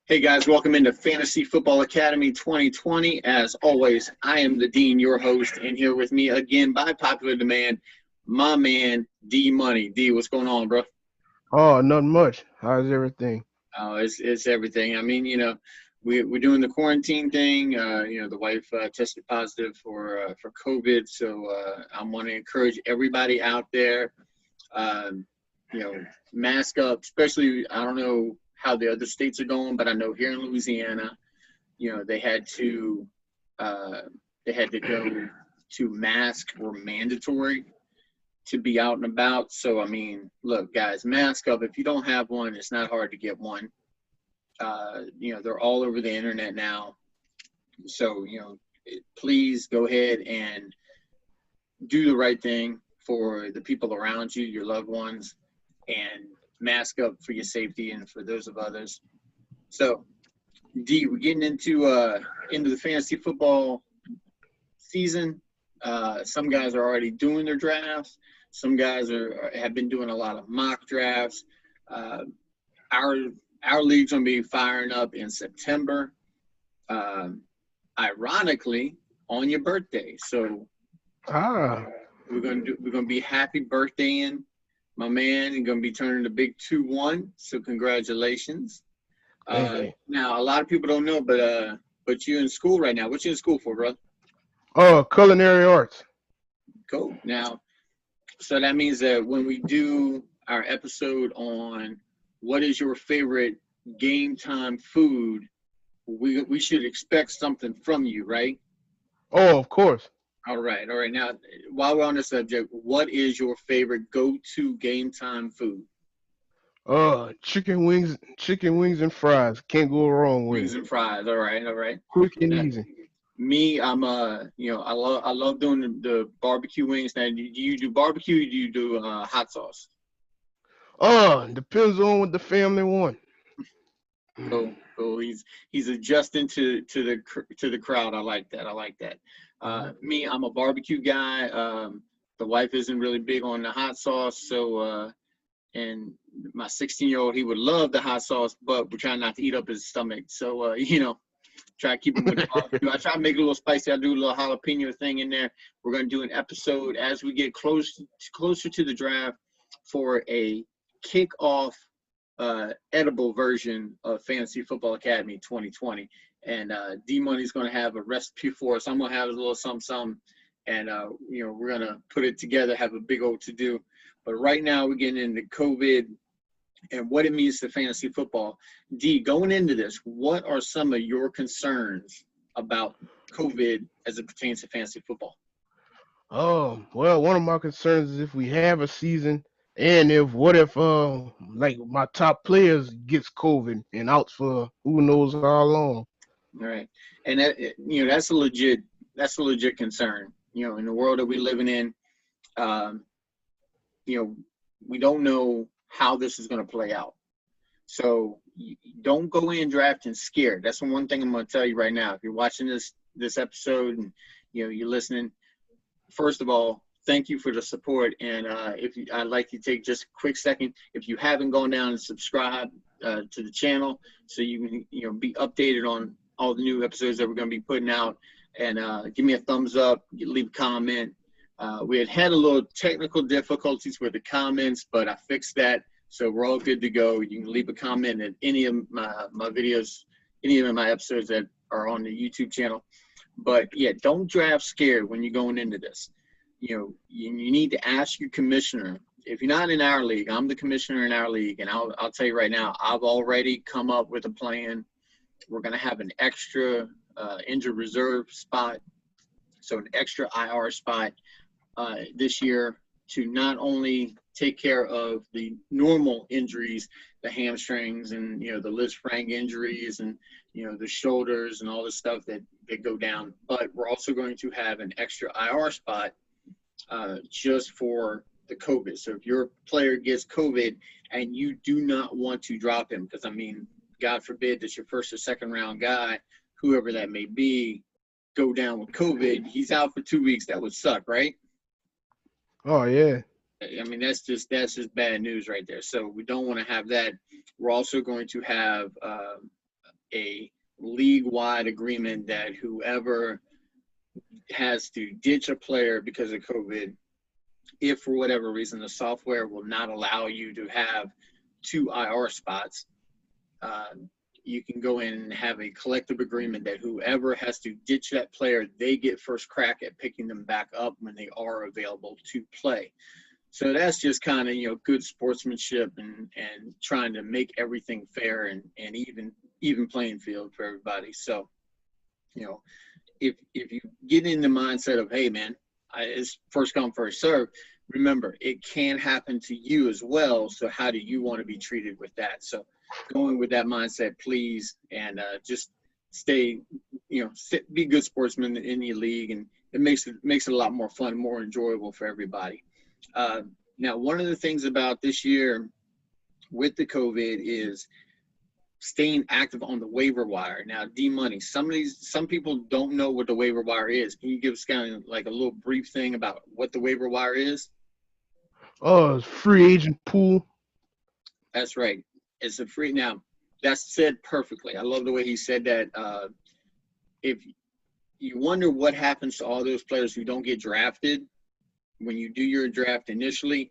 Hey guys, welcome into Fantasy Football Academy 2020. As always, I am the Dean, your host, and here with me again by popular demand, my man D Money. D, what's going on, bro? Oh, nothing much. How's everything? Oh, it's everything. I mean, we're doing the quarantine thing. The wife tested positive for COVID, so I want to encourage everybody out there, um, mask up. Especially, I don't know how the other states are going, but I know here in Louisiana, they had to uh, go to mask were mandatory to be out and about. So I mean, look, guys, mask up. If you don't have one, it's not hard to get one. They're all over the internet now. So please go ahead and do the right thing for the people around you, your loved ones, and mask up for your safety and for those of others. So D, we're getting into the fantasy football season. Some guys are already doing their drafts. Some guys have been doing a lot of mock drafts. Uh, our our league's gonna be firing up in September. Um, Ironically, on your birthday. So Ah, we're gonna be happy birthday, my man. You're gonna be turning the big 2-1. So congratulations. hey. Now a lot of people don't know, but you're in school right now. What you in school for, bro? Oh, culinary arts. Cool. Now, so that means that when we do our episode on what is your favorite game time food, we should expect something from you, right? Oh, of course. All right, all right. Now, while we're on the subject, what is your favorite go-to game time food? Chicken wings and fries. Can't go wrong with Wings it. and fries. All right, all right. Quick and Now, easy. me, I love doing the barbecue wings. Now, do you do barbecue? Or do you do hot sauce? Depends on what the family want. Cool, cool. He's adjusting to the crowd. I like that. I like that. Me, I'm a barbecue guy. The wife isn't really big on the hot sauce, so and my 16-year-old, he would love the hot sauce, but we're trying not to eat up his stomach. So try to keep him with the barbecue. I try to make it a little spicy. I do a little jalapeno thing in there. We're gonna do an episode as we get closer to the draft for a kickoff edible version of Fantasy Football Academy 2020. And D Money's going to have a recipe for us. I'm going to have a little something, and we're going to put it together, have a big old to do. But right now we're getting into COVID and what it means to fantasy football. D, going into this, what are some of your concerns about COVID as it pertains to fantasy football? Oh, well, one of my concerns is if we have a season and if what if like my top players gets COVID and out for who knows how long. All right, and that's a legit concern. In the world that we're living in, um, you know, we don't know how this is going to play out. So don't go in drafting scared. That's the one thing I'm going to tell you right now. If you're watching this episode and you're listening, first of all, thank you for the support. And I'd like you to take just a quick second. If you haven't gone down and subscribe to the channel, so you can be updated on all the new episodes that we're going to be putting out, and give me a thumbs up, leave a comment. We had a little technical difficulties with the comments, but I fixed that, so we're all good to go. You can leave a comment in any of my videos, any of my episodes that are on the YouTube channel. But yeah, don't draft scared when you're going into this. You need to ask your commissioner. If you're not in our league, I'm the commissioner in our league, and I'll tell you right now, I've already come up with a plan. We're going to have an extra injured reserve spot, so an extra IR spot this year to not only take care of the normal injuries, the hamstrings and the Liz Frank injuries and the shoulders and all the stuff that go down, but we're also going to have an extra IR spot just for the COVID. So if your player gets COVID and you do not want to drop him, because I mean, God forbid that your first or second round guy, whoever that may be, go down with COVID, he's out for 2 weeks. That would suck, right? Oh yeah. I mean, that's just bad news right there. So we don't want to have that. We're also going to have a league-wide agreement that whoever has to ditch a player because of COVID, if for whatever reason the software will not allow you to have two IR spots, uh, you can go in and have a collective agreement that whoever has to ditch that player, they get first crack at picking them back up when they are available to play. So that's just kind of, good sportsmanship and trying to make everything fair and even playing field for everybody. So, if you get in the mindset of, hey man, it's first come first serve, remember it can happen to you as well. So how do you want to be treated with that? So going with that mindset, please, and just stay, be good sportsmen in your league, and it makes it a lot more fun, more enjoyable for everybody. Now, one of the things about this year with the COVID is staying active on the waiver wire. Now, D-Money, some people don't know what the waiver wire is. Can you give us kind of like a little brief thing about what the waiver wire is? Free agent pool. That's right. It's a free. Now, that's said perfectly. I love the way he said that. If you wonder what happens to all those players who don't get drafted, when you do your draft initially,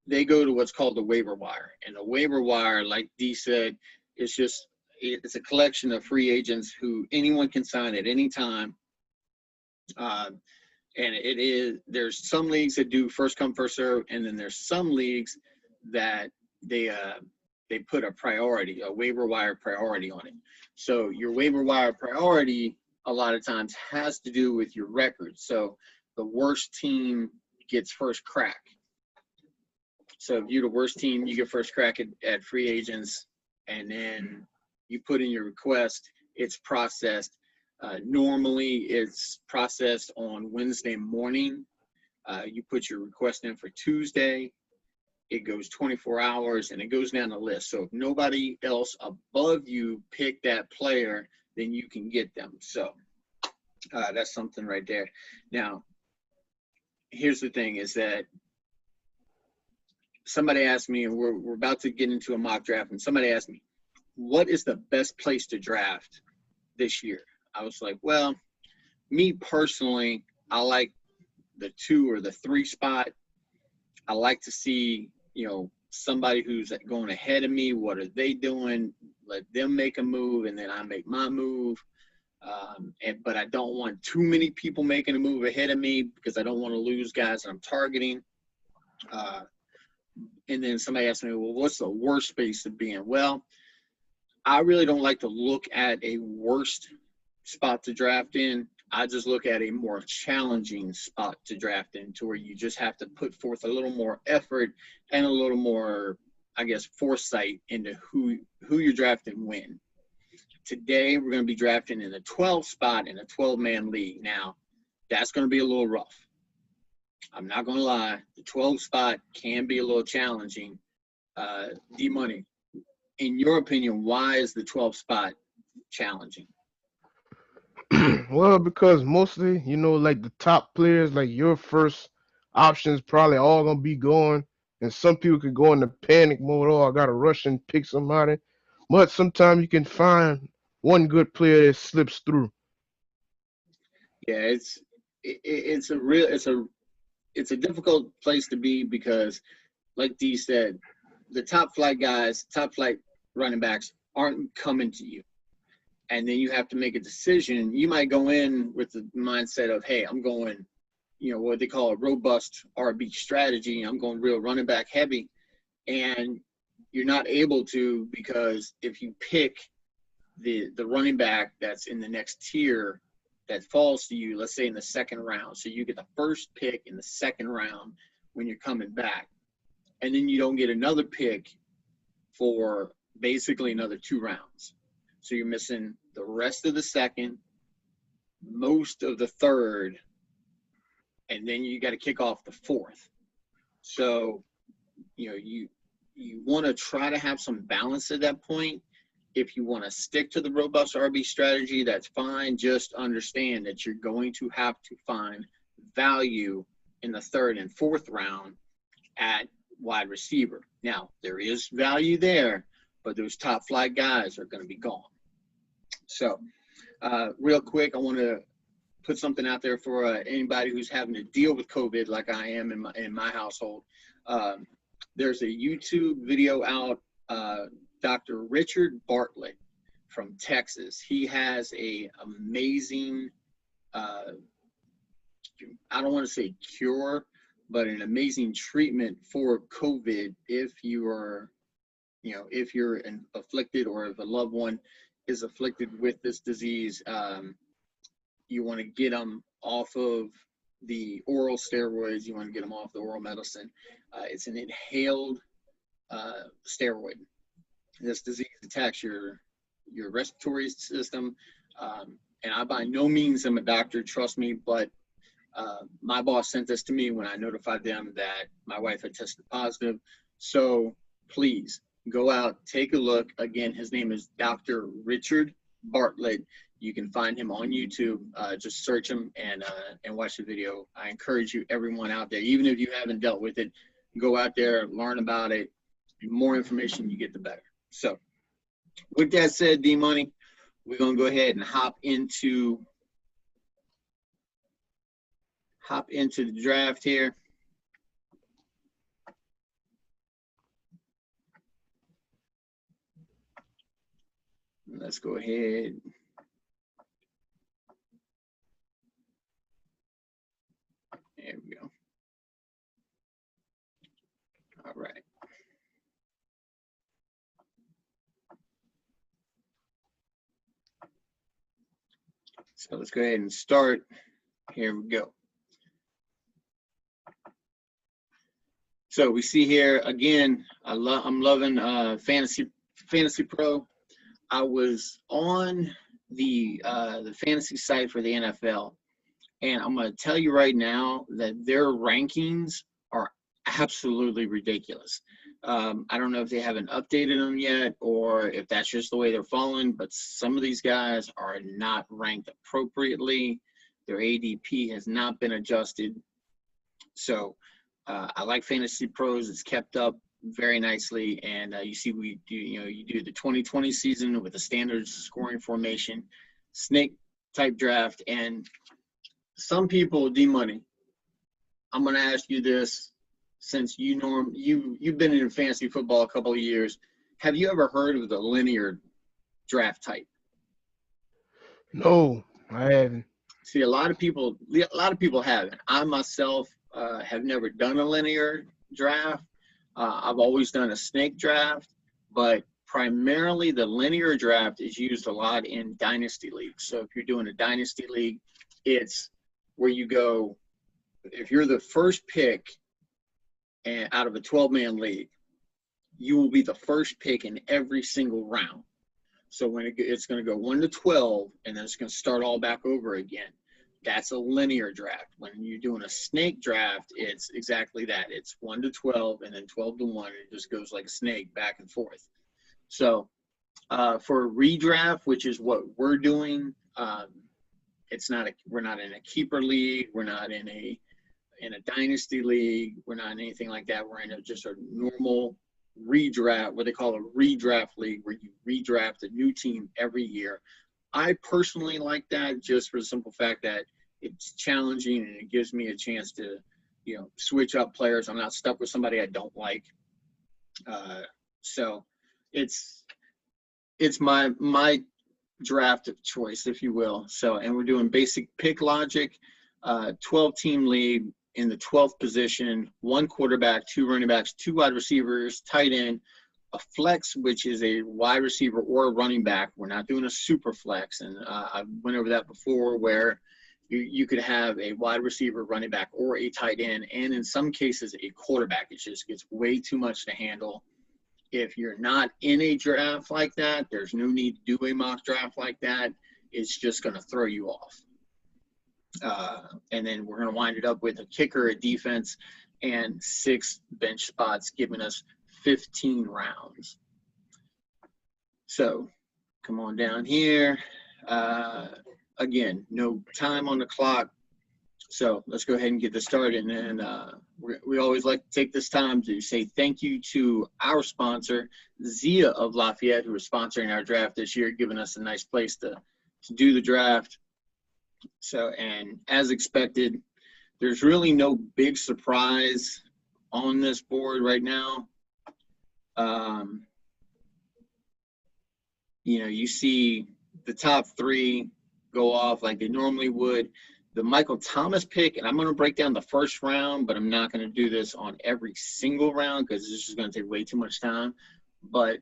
they go to what's called the waiver wire. And the waiver wire, like Dee said, it's a collection of free agents who anyone can sign at any time. And there's some leagues that do first come, first serve, and then there's some leagues that they put a waiver wire priority on it. So your waiver wire priority a lot of times has to do with your record. So the worst team gets first crack. So if you're the worst team, you get first crack at free agents, and then you put in your request, it's processed. Normally, it's processed on Wednesday morning. You put your request in for Tuesday. It goes 24 hours, and it goes down the list. So if nobody else above you picked that player, then you can get them. So that's something right there. Now, here's the thing is that somebody asked me, and we're about to get into a mock draft, and somebody asked me, what is the best place to draft this year? I was like, well, me personally, I like the 2 or the 3 spot. I like to see, somebody who's going ahead of me. What are they doing? Let them make a move, and then I make my move. But I don't want too many people making a move ahead of me because I don't want to lose guys that I'm targeting. And then somebody asked me, well, what's the worst space to be in? Well, I really don't like to look at a worst spot to draft in. I just look at a more challenging spot to draft in, to where you just have to put forth a little more effort and a little more, I guess, foresight into who you're drafting when. Today, we're going to be drafting in the 12th spot in a 12-man league. Now, that's going to be a little rough. I'm not going to lie. The 12th spot can be a little challenging. D-Money, in your opinion, why is the 12th spot challenging? Well, because mostly, like the top players, like your first options probably all gonna be going, and some people could go into panic mode. Oh, I gotta rush and pick somebody. But sometimes you can find one good player that slips through. Yeah, it's a difficult place to be because, like Dee said, the top flight guys, top flight running backs aren't coming to you. And then you have to make a decision. You might go in with the mindset of, hey, I'm going, what they call a robust RB strategy. I'm going real running back heavy. And you're not able to, because if you pick the running back that's in the next tier that falls to you, let's say in the second round. So you get the first pick in the second round when you're coming back. And then you don't get another pick for basically another 2 rounds. So you're missing the rest of the second, most of the third, and then you got to kick off the 4th. So, you want to try to have some balance at that point. If you want to stick to the robust RB strategy, that's fine. Just understand that you're going to have to find value in the 3rd and 4th round at wide receiver. Now, there is value there, but those top flight guys are going to be gone. So, real quick, I want to put something out there for anybody who's having to deal with COVID like I am in my household. There's a YouTube video out, Dr. Richard Bartlett from Texas. He has a amazing, I don't want to say cure, but an amazing treatment for COVID if you are, if you're afflicted or if a loved one is afflicted with this disease. You want to get them off of the oral steroids. You want to get them off the oral medicine. It's an inhaled steroid. This disease attacks your respiratory system. And I by no means am a doctor, trust me, but my boss sent this to me when I notified them that my wife had tested positive. So please go out, take a look. Again, his name is Dr. Richard Bartlett. You can find him on YouTube. Just search him and watch the video. I encourage you, everyone out there, even if you haven't dealt with it, go out there, learn about it. The more information you get, the better. So with that said, D-Money, we're going to go ahead and hop into the draft here. Let's go ahead. There we go. All right. So let's go ahead and start. Here we go. So we see here again, I'm loving Fantasy Pro. I was on the fantasy site for the NFL, and I'm going to tell you right now that their rankings are absolutely ridiculous. I don't know if they haven't updated them yet or if that's just the way they're falling, but some of these guys are not ranked appropriately. Their ADP has not been adjusted. So I like Fantasy Pros. It's kept up very nicely. And you see you do the 2020 season with the standard scoring formation, snake type draft. And some people, D-Money, I'm going to ask you this. Since you've been in fantasy football a couple of years, have you ever heard of the linear draft type? No, I haven't. See, a lot of people haven't. I myself have never done a linear draft. I've always done a snake draft, but primarily the linear draft is used a lot in dynasty leagues. So if you're doing a dynasty league, it's where you go, if you're the first pick and out of a 12-man league, you will be the first pick in every single round. So when it's going to go 1 to 12, and then it's going to start all back over again. That's a linear draft. When you're doing a snake draft, it's exactly that. It's 1 to 12, and then 12 to 1. It just goes like a snake back and forth. So for a redraft, which is what we're doing, we're not in a keeper league. We're not in a dynasty league. We're not in anything like that. We're in just a normal redraft, what they call a redraft league, where you redraft a new team every year. I personally like that just for the simple fact that it's challenging and it gives me a chance to, switch up players. I'm not stuck with somebody I don't like. So it's my draft of choice, if you will. So, and we're doing basic pick logic, 12-team league. In the 12th position, 1 quarterback, 2 running backs, 2 wide receivers, tight end, a flex, which is a wide receiver or a running back. We're not doing a super flex. And I went over that before, where you could have a wide receiver, running back, or a tight end. And in some cases, a quarterback. It just gets way too much to handle. If you're not in a draft like that, there's no need to do a mock draft like that. It's just going to throw you off. And then we're going to wind it up with a kicker, a defense, and 6 bench spots, giving us 15 rounds. So come on down here. Again, no time on the clock. So let's go ahead and get this started. And we always like to take this time to say thank you to our sponsor, Zia of Lafayette, who is sponsoring our draft this year, giving us a nice place to do the draft. So, and as expected, there's really no big surprise on this board right now. You see the top three go off like they normally would. The Michael Thomas pick, and I'm going to break down the first round, but I'm not going to do this on every single round because this is going to take way too much time. But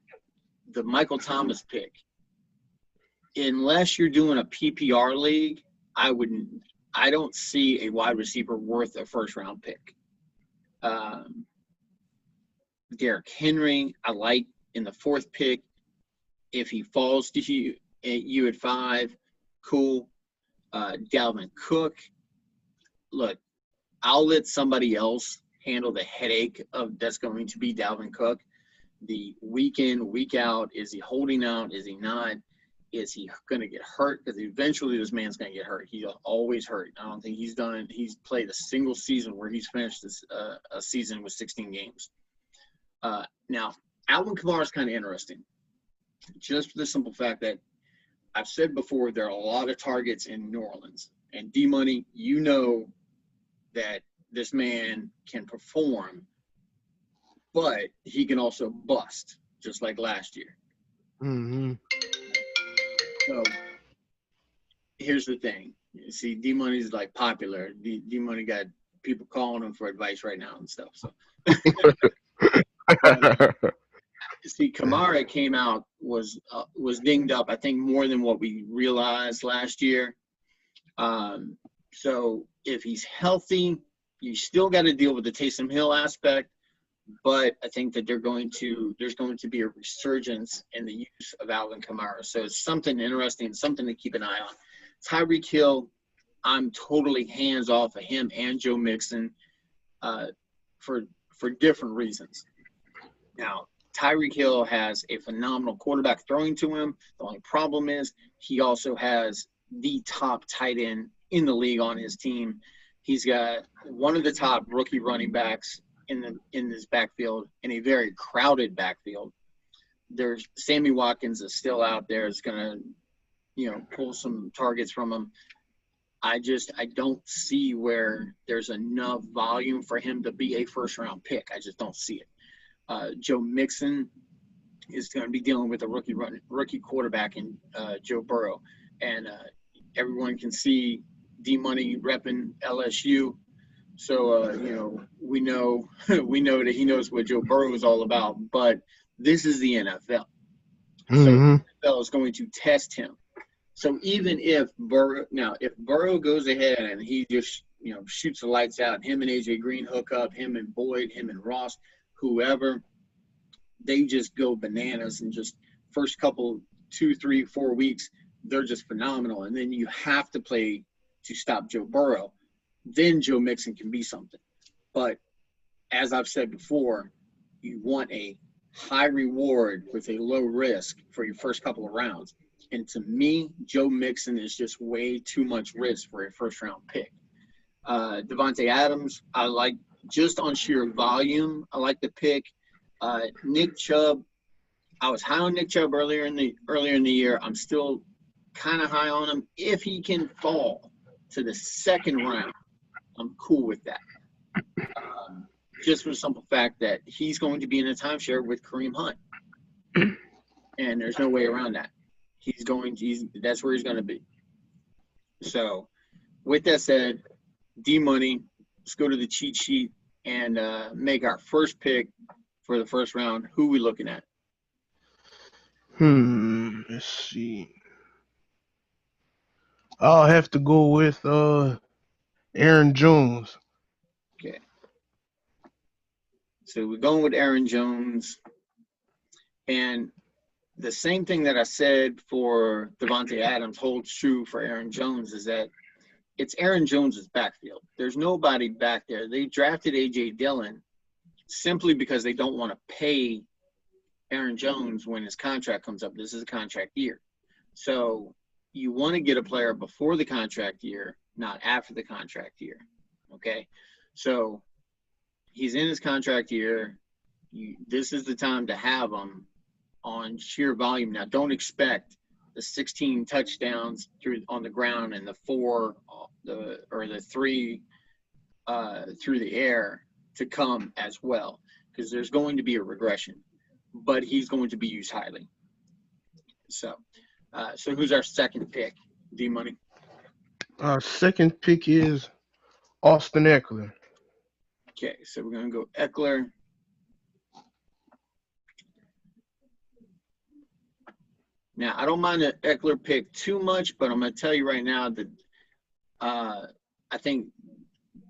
the Michael Thomas pick, unless you're doing a PPR league, I don't see a wide receiver worth a first-round pick. Derrick Henry, I like in the fourth pick. If he falls to you at 5, cool. Dalvin Cook, look, I'll let somebody else handle the headache of that's going to be Dalvin Cook. The week in, week out, is he holding out? Is he not? Is he going to get hurt? Because eventually this man's going to get hurt. He's always hurt. I don't think he's played a single season where he's finished a season with 16 games. Now, Alvin Kamara is kind of interesting, just for the simple fact that I've said before, there are a lot of targets in New Orleans. And D-Money, you know that this man can perform, but he can also bust, just like last year. Mm-hmm. So here's the thing. You see, D-Money's like popular. D-Money got people calling him for advice right now and stuff. So see, Kamara came out, was dinged up, I think, more than what we realized last year. So if he's healthy, you still got to deal with the Taysom Hill aspect, but I think that there's going to be a resurgence in the use of Alvin Kamara. So it's something interesting, something to keep an eye on. Tyreek Hill, I'm totally hands off of him and Joe Mixon for different reasons. Now, Tyreek Hill has a phenomenal quarterback throwing to him. The only problem is he also has the top tight end in the league on his team. He's got one of the top rookie running backs in this backfield, in a very crowded backfield. There's Sammy Watkins is still out there. Is going to, pull some targets from him. I don't see where there's enough volume for him to be a first-round pick. I just don't see it. Joe Mixon is going to be dealing with a rookie quarterback in Joe Burrow, and everyone can see D-Money repping LSU. So we know that he knows what Joe Burrow is all about. But this is the NFL, so the NFL is going to test him. So even if Burrow goes ahead and he just shoots the lights out, him and AJ Green hook up, him and Boyd, him and Ross, whoever, they just go bananas, and just first couple 2, 3, 4 weeks, they're just phenomenal. And then you have to play to stop Joe Burrow. Then Joe Mixon can be something. But as I've said before, you want a high reward with a low risk for your first couple of rounds. And to me, Joe Mixon is just way too much risk for a first-round pick. Devontae Adams, I like just on sheer volume. I like the pick. Nick Chubb, I was high on Nick Chubb earlier in the year. I'm still kind of high on him. If he can fall to the second round, I'm cool with that. Just for the simple fact that he's going to be in a timeshare with Kareem Hunt, and there's no way around that. That's where he's going to be. So, with that said, D-Money, let's go to the cheat sheet and make our first pick for the first round. Who are we looking at? Let's see. I'll have to go with Aaron Jones. Okay. So we're going with Aaron Jones. And the same thing that I said for Devontae Adams holds true for Aaron Jones, is that it's Aaron Jones's backfield. There's nobody back there. They drafted A.J. Dillon simply because they don't want to pay Aaron Jones when his contract comes up. This is a contract year. So you want to get a player before the contract year not after the contract year. Okay, so he's in his contract year. This is the time to have him on sheer volume. Now, don't expect the 16 touchdowns on the ground and the 3 through the air to come as well, because there's going to be a regression, but he's going to be used highly. So who's our second pick, D-Money? Our second pick is Austin Ekeler. Okay, so we're going to go Ekeler. Now, I don't mind the Ekeler pick too much, but I'm going to tell you right now that I think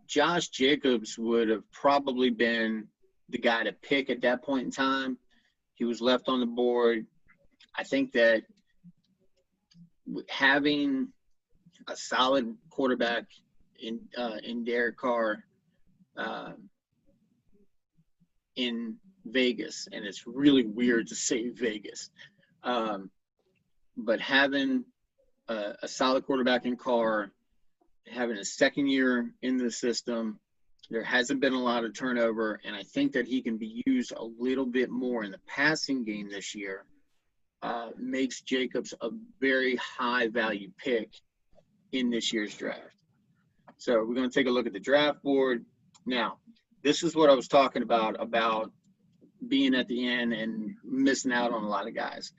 Josh Jacobs would have probably been the guy to pick at that point in time. He was left on the board. I think that having a solid quarterback in Derek Carr in Vegas, and it's really weird to say Vegas, but having a solid quarterback in Carr, having a second year in the system, there hasn't been a lot of turnover, and I think that he can be used a little bit more in the passing game this year. Makes Jacobs a very high value pick in this year's draft. So we're going to take a look at the draft board. Now, this is what I was talking about being at the end and missing out on a lot of guys.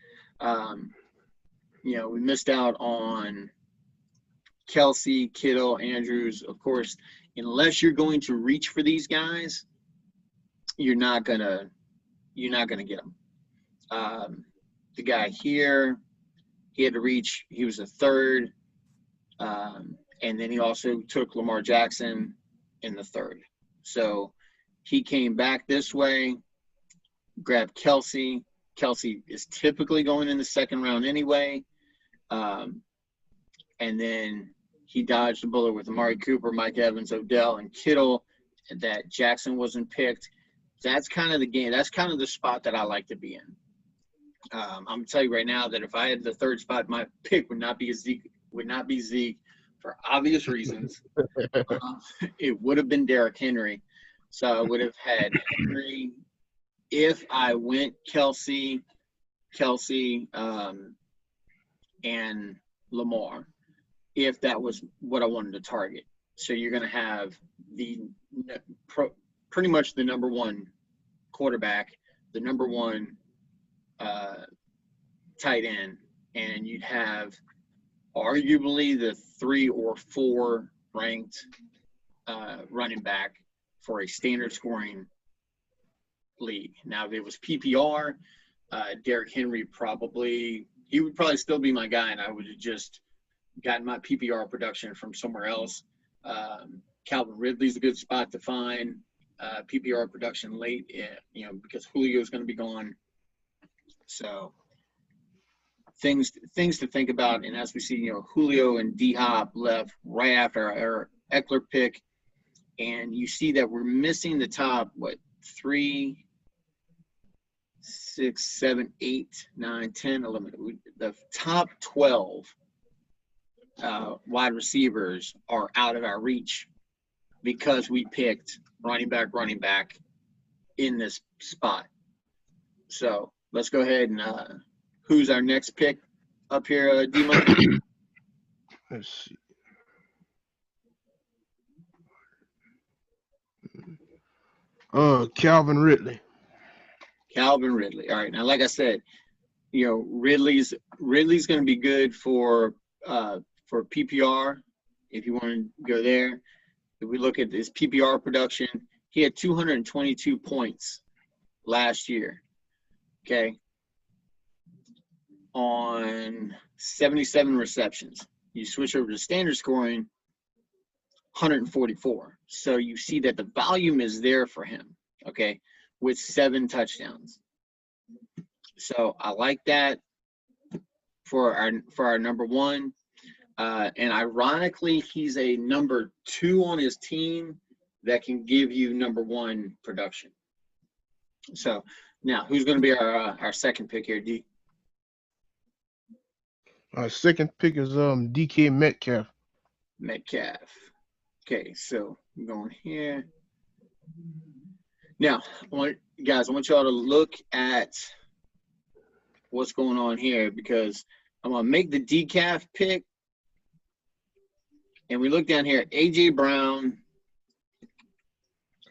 We missed out on Kelsey, Kittle, Andrews. Of course, unless you're going to reach for these guys, you're not gonna get them. The guy here, he had to reach. He was a third, and then he also took Lamar Jackson in the third. So he came back this way, grabbed Kelsey. Kelsey is typically going in the second round anyway. And then he dodged the bullet with Amari Cooper, Mike Evans, Odell, and Kittle, that Jackson wasn't picked. That's kind of the game. That's kind of the spot that I like to be in. I'm going to tell you right now that if I had the third spot, my pick would not be Zeke for obvious reasons. It would have been Derrick Henry. So I would have had Henry if I went Kelsey, and Lamar, if that was what I wanted to target. So you're going to have pretty much the number one quarterback, the number one tight end, and you'd have arguably the 3 or 4 ranked running back for a standard scoring league. Now, if it was PPR, Derrick Henry he would probably still be my guy, and I would have just gotten my PPR production from somewhere else. Calvin Ridley's a good spot to find PPR production late, because Julio's going to be gone. So things to think about. And as we see, Julio and D-Hop left right after our Ekeler pick, and you see that we're missing the top 3, 6, 7, 8, 9, 10, 11. The top 12 wide receivers are out of our reach because we picked running back in this spot. So let's go ahead and who's our next pick up here, D-Money? Let's see. Calvin Ridley. Calvin Ridley. All right. Now, like I said, Ridley's going to be good for PPR if you want to go there. If we look at his PPR production, he had 222 points last year. Okay. On 77 receptions. You switch over to standard scoring, 144. So you see that the volume is there for him, okay, with 7 touchdowns. So I like that for our number one. And ironically, he's a number 2 on his team that can give you number 1 production. So now, who's going to be our second pick here, D? Our second pick is DK Metcalf. Metcalf. Okay, so I'm going here. Now, I want y'all to look at what's going on here because I'm going to make the decaf pick. And we look down here, A.J. Brown.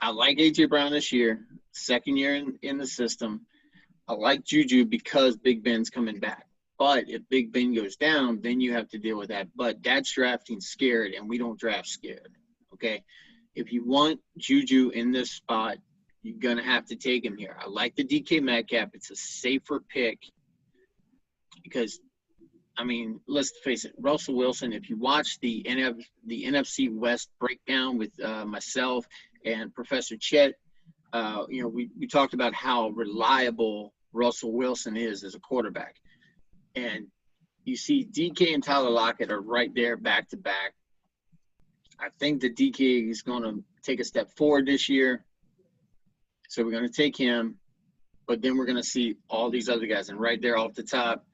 I like A.J. Brown this year, second year in the system. I like Juju because Big Ben's coming back. But if Big Ben goes down, then you have to deal with that. But that's drafting scared, and we don't draft scared, okay? If you want Juju in this spot, you're going to have to take him here. I like the DK Metcalf. It's a safer pick because, I mean, let's face it, Russell Wilson, if you watch the NFC West breakdown with myself and Professor Chet, we talked about how reliable Russell Wilson is as a quarterback. And you see DK and Tyler Lockett are right there back to back. I think that DK is going to take a step forward this year. So we're going to take him. But then we're going to see all these other guys. And right there off the top,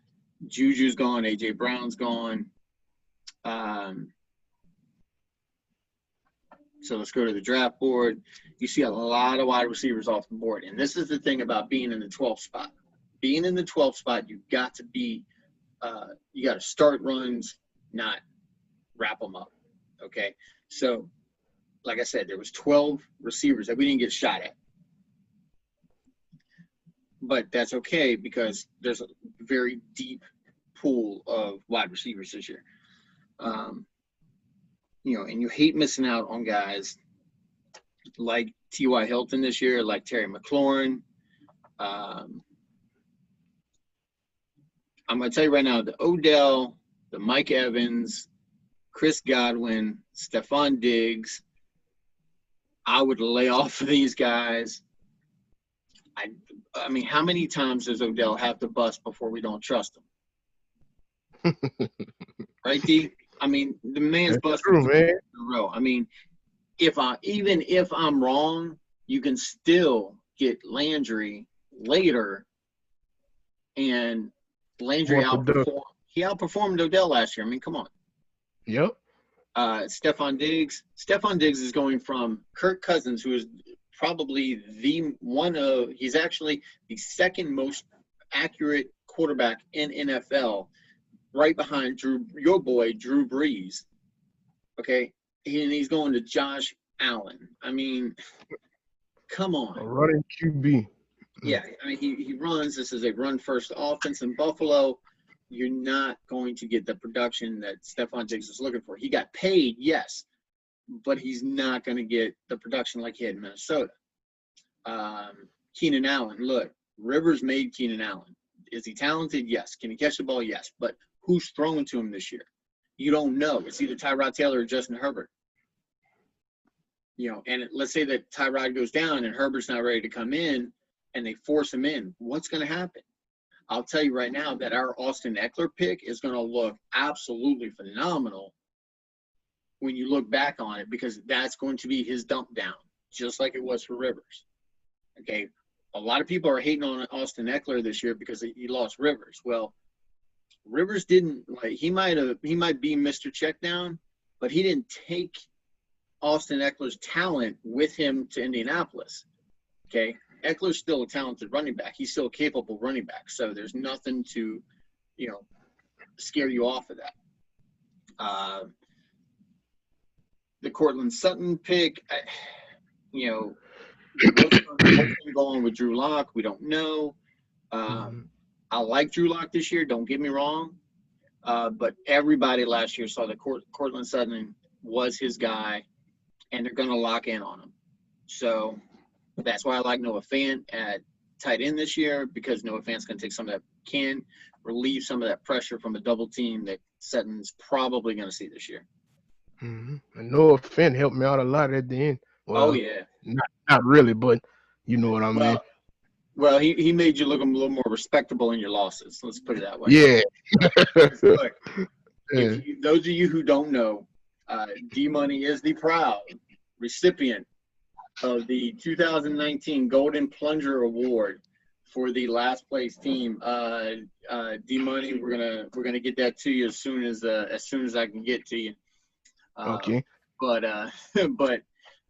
Juju's gone. A.J. Brown's gone. So let's go to the draft board. You see a lot of wide receivers off the board. And this is the thing about being in the 12th spot. Being in the 12th spot, you've got to be you got to start runs, not wrap them up, okay? So, like I said, there was 12 receivers that we didn't get a shot at. But that's okay because there's a very deep pool of wide receivers this year. And you hate missing out on guys like T.Y. Hilton this year, like Terry McLaurin. I'm going to tell you right now, the Odell, the Mike Evans, Chris Godwin, Stephon Diggs, I would lay off of these guys. I mean, how many times does Odell have to bust before we don't trust him? Right, D? I mean, the man's busted true, man. in a row. I mean, even if I'm wrong, you can still get Landry later, and Landry outperformed Odell last year. I mean, come on. Yep. Stephon Diggs. Stephon Diggs is going from Kirk Cousins, who is probably he's actually the second most accurate quarterback in NFL, right behind your boy, Drew Brees. Okay? And he's going to Josh Allen. I mean, come on. A running QB. Yeah, I mean, he runs. This is a run-first offense in Buffalo. You're not going to get the production that Stephon Diggs is looking for. He got paid, yes, but he's not going to get the production like he had in Minnesota. Keenan Allen, look, Rivers made Keenan Allen. Is he talented? Yes. Can he catch the ball? Yes. But who's throwing to him this year? You don't know. It's either Tyrod Taylor or Justin Herbert. And let's say that Tyrod goes down and Herbert's not ready to come in, and they force him in. What's going to happen? I'll tell you right now that our Austin Eckler pick is going to look absolutely phenomenal when you look back on it, because that's going to be his dump down, just like it was for Rivers. Okay, a lot of people are hating on Austin Eckler this year because he lost Rivers. Well, Rivers didn't he might be Mr. Checkdown, but he didn't take Austin Eckler's talent with him to Indianapolis. Okay, Eckler's still a talented running back. He's still a capable running back. So there's nothing to, scare you off of that. The Cortland Sutton pick, what's going with Drew Lock? We don't know. I like Drew Lock this year. Don't get me wrong. But everybody last year saw that Cortland Sutton was his guy, and they're going to lock in on him. So that's why I like Noah Fant at tight end this year, because Noah Fant's going to take some of that, can relieve some of that pressure from a double team that Sutton's probably going to see this year. Mm-hmm. And Noah Fant helped me out a lot at the end. Well, oh, yeah. Not really, but you know what I mean. Well, he made you look a little more respectable in your losses. Let's put it that way. Yeah. Look, those of you who don't know, D-Money is the proud recipient of the 2019 Golden Plunger Award for the last place team. D-Money, we're gonna get that to you as soon as I can get to you. Uh, Okay. but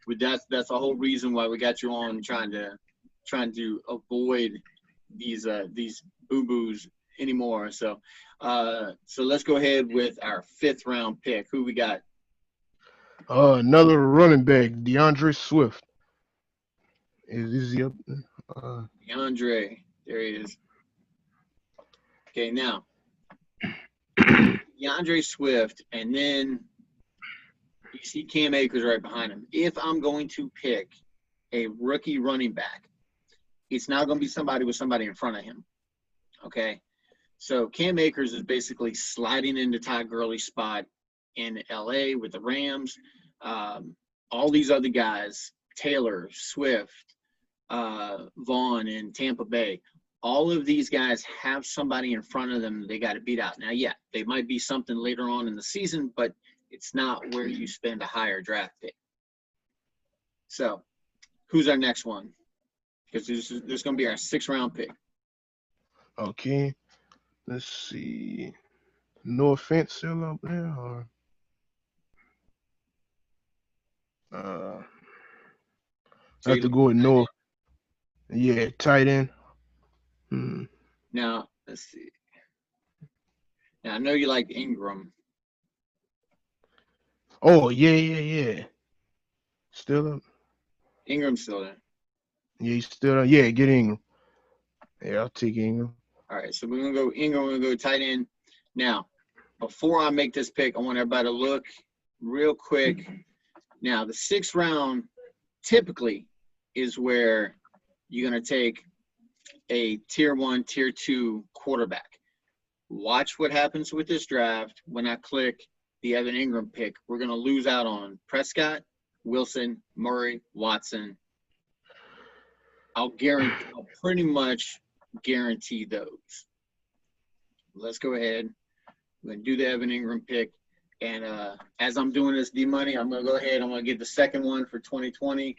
but that's the whole reason why we got you on, trying to avoid these boo boos anymore. So let's go ahead with our 5th round pick. Who we got? Another running back, DeAndre Swift. Is he up? Uh, DeAndre. There he is. Okay, now DeAndre Swift, and then you see Cam Akers right behind him. If I'm going to pick a rookie running back, it's not going to be somebody with somebody in front of him. Okay, so Cam Akers is basically sliding into Todd Gurley's spot in LA with the Rams. All these other guys, Taylor, Swift, Vaughn in Tampa Bay, all of these guys have somebody in front of them they got to beat out. Now, yeah, they might be something later on in the season, but it's not where you spend a higher draft pick. So, who's our next one? Because this is going to be our 6th-round pick. okay. Let's see. No offense still up there, or So I have to go with no. Yeah, tight end. Hmm. Now, let's see. Now, I know you like Ingram. Oh yeah. Still up. Ingram's still there. Yeah, he's still up. Yeah, get Ingram. Yeah, I'll take Ingram. All right, so we're going to go Ingram. We're going to go tight end. Now, before I make this pick, I want everybody to look real quick. Now, the 6th round typically is where you're going to take a tier 1, tier 2 quarterback. Watch what happens with this draft. When I click the Evan Ingram pick, we're going to lose out on Prescott, Wilson, Murray, Watson. I'll pretty much guarantee those. Let's go ahead. We're going to do the Evan Ingram pick. And as I'm doing this D-Money, I'm going to go ahead. I'm going to get the second one for 2020.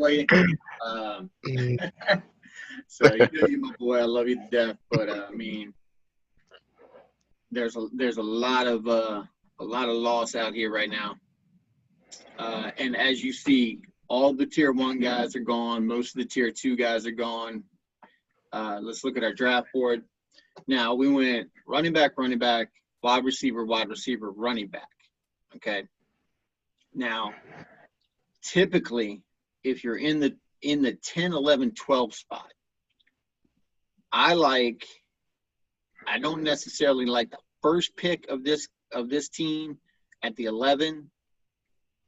Ready for you. So you know you're my boy. I love you to death. But I mean, there's a lot of loss out here right now. And as you see, all the tier 1 guys are gone. Most of the tier 2 guys are gone. Let's look at our draft board. Now we went running back, wide receiver, running back. Okay. Now, typically, if you're in the 10, 11, 12 spot, I don't necessarily like the first pick of this team at the 11.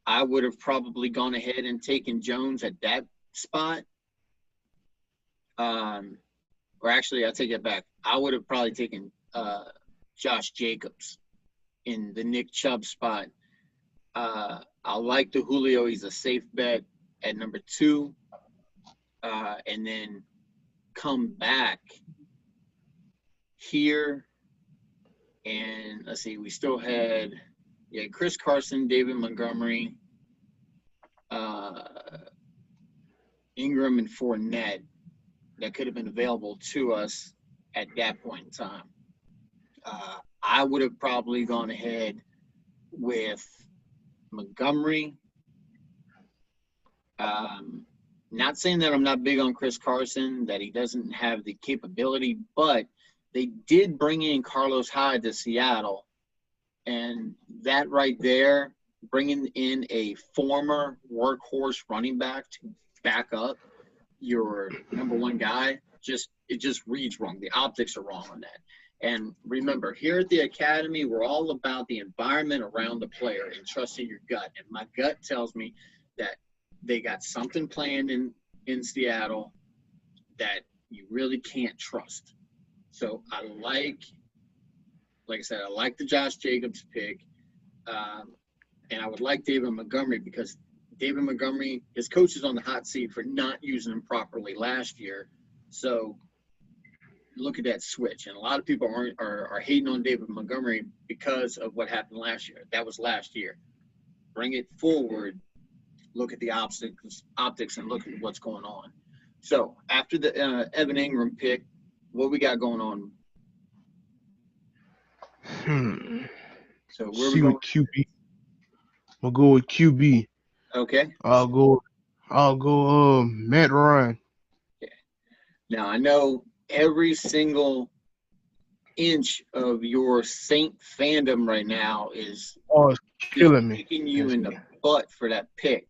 I would have probably gone ahead and taken Jones at that spot. Or actually, I'll take it back. I would have probably taken Josh Jacobs in the Nick Chubb spot. I like the Julio. He's a safe bet at number 2. And then come back here. And let's see, we still had Chris Carson, David Montgomery, Ingram, and Fournette that could have been available to us at that point in time. I would have probably gone ahead with Montgomery. Not saying that I'm not big on Chris Carson, that he doesn't have the capability, but they did bring in Carlos Hyde to Seattle. And that right there, bringing in a former workhorse running back to back up your number 1 guy, it just reads wrong. The optics are wrong on that. And remember, here at the Academy, we're all about the environment around the player and trusting your gut. And my gut tells me that they got something planned in Seattle that you really can't trust. So I like I said, I like the Josh Jacobs pick. And I would like David Montgomery because David Montgomery, his coach is on the hot seat for not using him properly last year. So look at that switch. And a lot of people are hating on David Montgomery because of what happened last year. That was last year. Bring it forward. Look at the optics and look at what's going on. So after the Evan Ingram pick, what we got going on? So where are we See going? with QB. I'll go with QB. Okay. I'll go. I'll go. Matt Ryan. Okay. Now I know every single inch of your Saint fandom right now is Oh, it's just killing me. kicking you in the butt for that pick.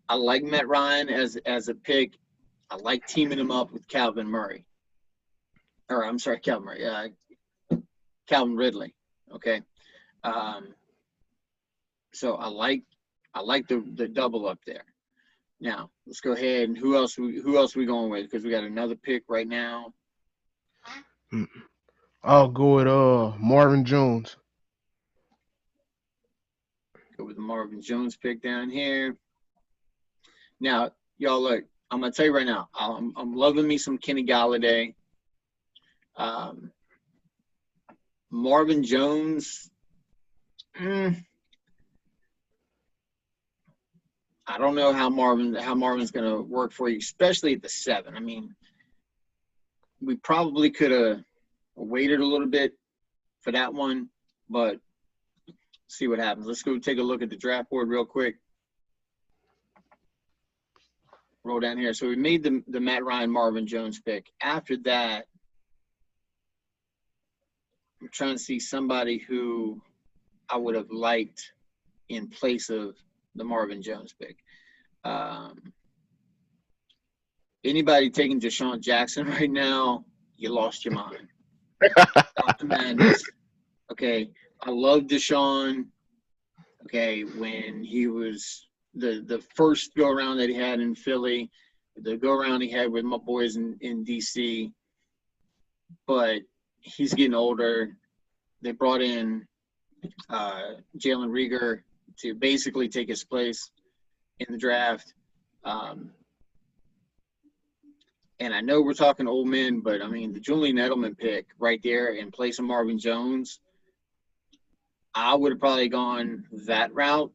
I like Matt Ryan as a pick. I like teaming him up with Calvin Murray. Or I'm sorry, Calvin Murray. Calvin Ridley. Okay. Um, so I like the double up there. Now let's go ahead and who else we going with? Because we got another pick right now. I'll go with Marvin Jones. Go with the Marvin Jones pick down here. Now, y'all look, I'm gonna tell you right now, I'm loving me some Kenny Galladay. Marvin Jones. I don't know how Marvin's gonna work for you, especially at the 7. I mean, we probably could have waited a little bit for that one, but see what happens. Let's go take a look at the draft board real quick. Roll down here. So we made the Matt Ryan Marvin Jones pick. After that, I'm trying to see somebody who I would have liked in place of the Marvin Jones pick. Anybody taking Deshaun Jackson right now, you lost your mind. Dr. Madness. Okay, I love Deshaun. Okay, when he was the first go around that he had in Philly, the go around he had with my boys in DC, but he's getting older. They brought in Jalen Reagor to basically take his place in the draft. And I know we're talking old men, but I mean, the Julian Edelman pick right there in place of Marvin Jones, I would have probably gone that route.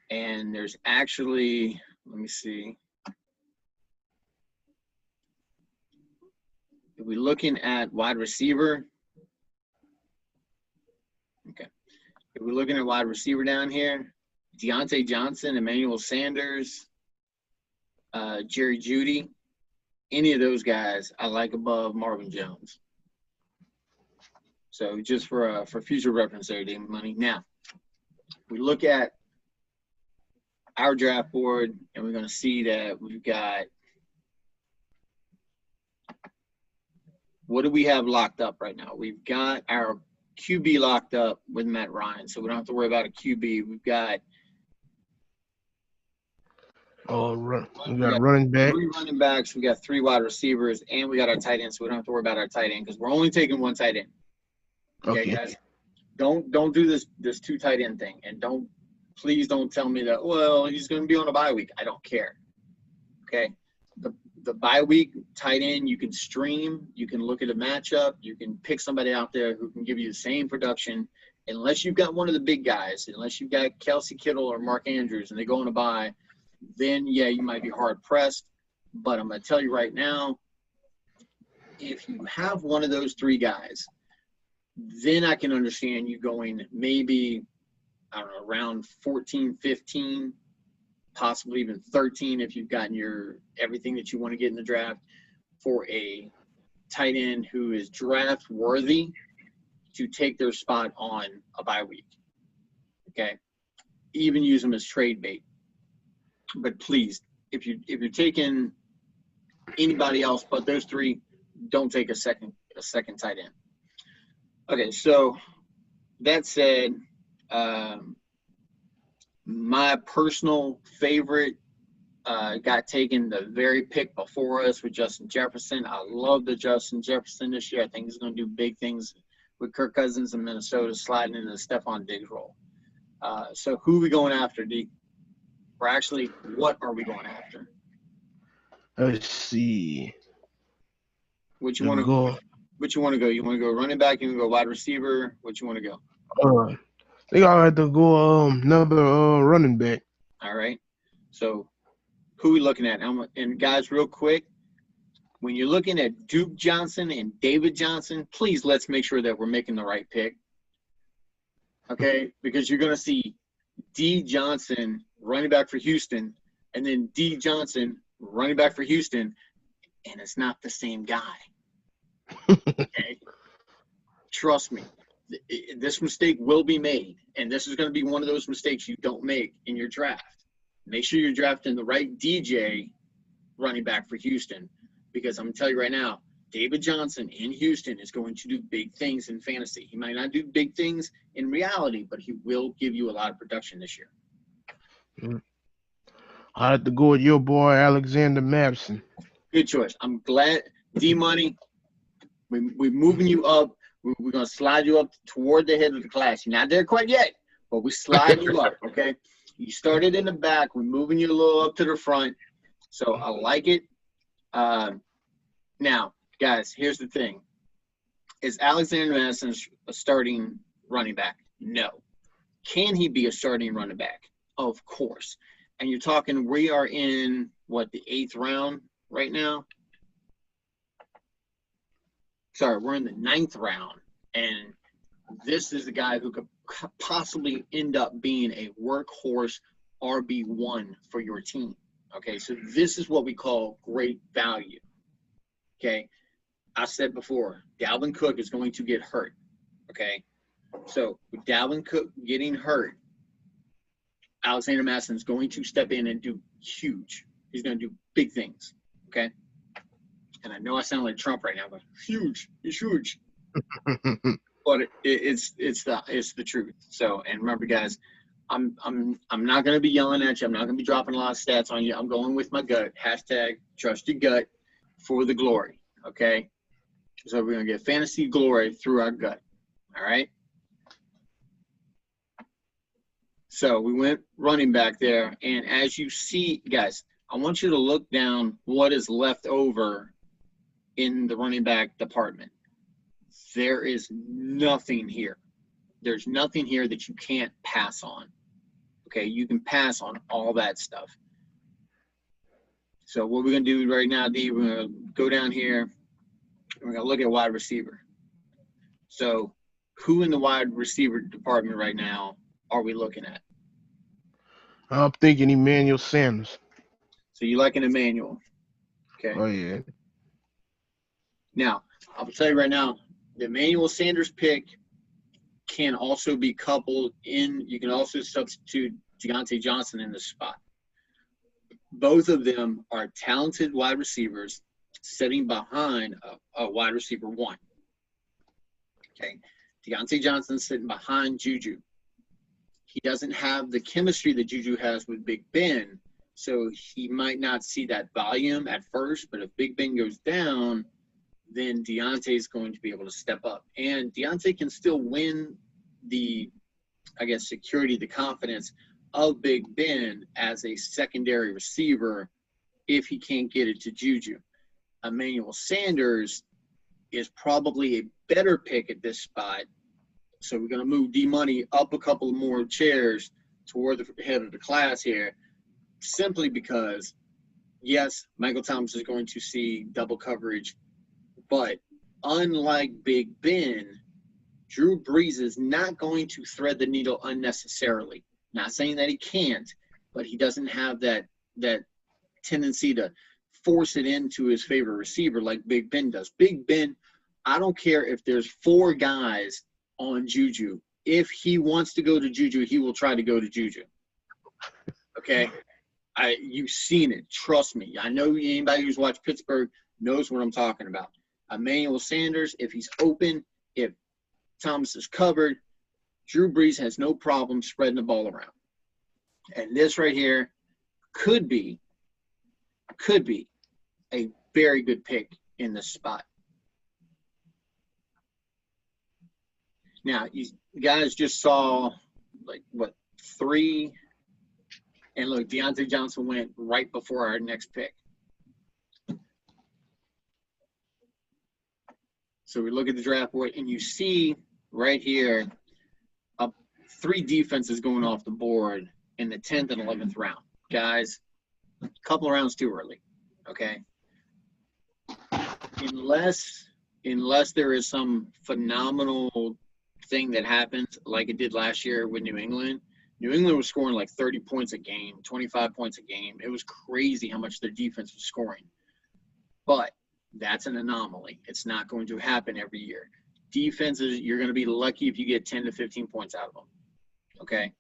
And there's actually, let me see. If we're looking at wide receiver, okay. If we're looking at wide receiver down here, Deontay Johnson, Emmanuel Sanders, Jerry Jeudy, any of those guys I like above Marvin Jones. So just for future reference there, Damon Money. Now, we look at our draft board, and we're going to see that we've got – what do we have locked up right now? We've got our QB locked up with Matt Ryan, so we don't have to worry about a QB. We've got – we got running back. 3 running backs. We got 3 wide receivers, and we got our tight end, so we don't have to worry about our tight end because we're only taking 1 tight end. Okay, guys, don't do this 2 tight end thing, and please don't tell me that, well, he's going to be on a bye week. I don't care. Okay, the bye week tight end you can stream, you can look at a matchup, you can pick somebody out there who can give you the same production. Unless you've got one of the big guys, unless you've got Kelsey Kittle or Mark Andrews, and they go on a bye. Then, yeah, you might be hard-pressed. But I'm going to tell you right now, if you have one of those 3 guys, then I can understand you going maybe, I don't know, around 14, 15, possibly even 13 if you've gotten everything that you want to get in the draft for a tight end who is draft-worthy to take their spot on a bye week. Okay? Even use them as trade bait. But please, if you're taking anybody else but those 3, don't take a second tight end. Okay, so that said, my personal favorite got taken the very pick before us with Justin Jefferson. I love the Justin Jefferson this year. I think he's going to do big things with Kirk Cousins in Minnesota, sliding into the Stephon Diggs role. So who are we going after, D? Or actually, what are we going after? Let's see. Which you want to go? Which you want to go? You want to go running back? You want to go wide receiver? What you want to go? I think I'll have to go another running back. All right. So who are we looking at? And guys, real quick, when you're looking at Duke Johnson and David Johnson, please let's make sure that we're making the right pick. Okay? Because you're going to see D. Johnson, running back for Houston, and then D. Johnson, running back for Houston, and it's not the same guy. Okay? Trust me. This mistake will be made, and this is going to be one of those mistakes you don't make in your draft. Make sure you're drafting the right DJ running back for Houston, because I'm going to tell you right now, David Johnson in Houston is going to do big things in fantasy. He might not do big things in reality, but he will give you a lot of production this year. I have to go with your boy, Alexander Madison. Good choice. I'm glad. D-Money, we're moving you up. We're going to slide you up toward the head of the class. You're not there quite yet, but we slide you up, okay? You started in the back. We're moving you a little up to the front. So I like it. Now, guys, here's the thing. Is Alexander Madison a starting running back? No. Can he be a starting running back? Of course. And you're talking, we are in, what, the 8th round right now? Sorry, we're in the 9th round. And this is the guy who could possibly end up being a workhorse RB1 for your team. Okay, so this is what we call great value. Okay, I said before, Dalvin Cook is going to get hurt. Okay, so with Dalvin Cook getting hurt, Alexander Madison is going to step in and do huge. He's going to do big things. Okay, and I know I sound like Trump right now, but huge. He's huge. But it's the truth. So, and remember, guys, I'm not going to be yelling at you. I'm not going to be dropping a lot of stats on you. I'm going with my gut. Hashtag trust your gut for the glory. Okay. So we're going to get fantasy glory through our gut. All right. So we went running back there. And as you see, guys, I want you to look down what is left over in the running back department. There is nothing here. There's nothing here that you can't pass on. Okay, you can pass on all that stuff. So what we're going to do right now, D, we're going to go down here. We're going to look at wide receiver. So who in the wide receiver department right now are we looking at? I'm thinking Emmanuel Sanders. So you like an Emmanuel. Okay. Oh, yeah. Now, I'll tell you right now, the Emmanuel Sanders pick can also be coupled in. You can also substitute Deontay Johnson in this spot. Both of them are talented wide receivers sitting behind a wide receiver one. Okay. Deontay Johnson's sitting behind Juju. He doesn't have the chemistry that Juju has with Big Ben, so he might not see that volume at first, but if Big Ben goes down, then Deontay is going to be able to step up. And Deontay can still win the, I guess, security, the confidence of Big Ben as a secondary receiver if he can't get it to Juju. Emmanuel Sanders is probably a better pick at this spot. So we're going to move D-Money up a couple more chairs toward the head of the class here, simply because, yes, Michael Thomas is going to see double coverage, but unlike Big Ben, Drew Brees is not going to thread the needle unnecessarily. Not saying that he can't, but he doesn't have that tendency to force it into his favorite receiver like Big Ben does. Big Ben, I don't care if there's 4 guys on Juju. If he wants to go to Juju, he will try to go to Juju. Okay? You've seen it. Trust me. I know anybody who's watched Pittsburgh knows what I'm talking about. Emmanuel Sanders, if he's open, if Thomas is covered, Drew Brees has no problem spreading the ball around. And this right here could be a very good pick in this spot. Now, you guys just saw, 3. And look, Deontay Johnson went right before our next pick. So we look at the draft board, and you see right here 3 defenses going off the board in the 10th and 11th round. Guys, a couple of rounds too early, okay? unless there is some phenomenal thing that happens like it did last year with New England. New England was scoring like 30 points a game, 25 points a game. It was crazy how much their defense was scoring. But that's an anomaly. It's not going to happen every year. Defenses, you're going to be lucky if you get 10 to 15 points out of them. Okay?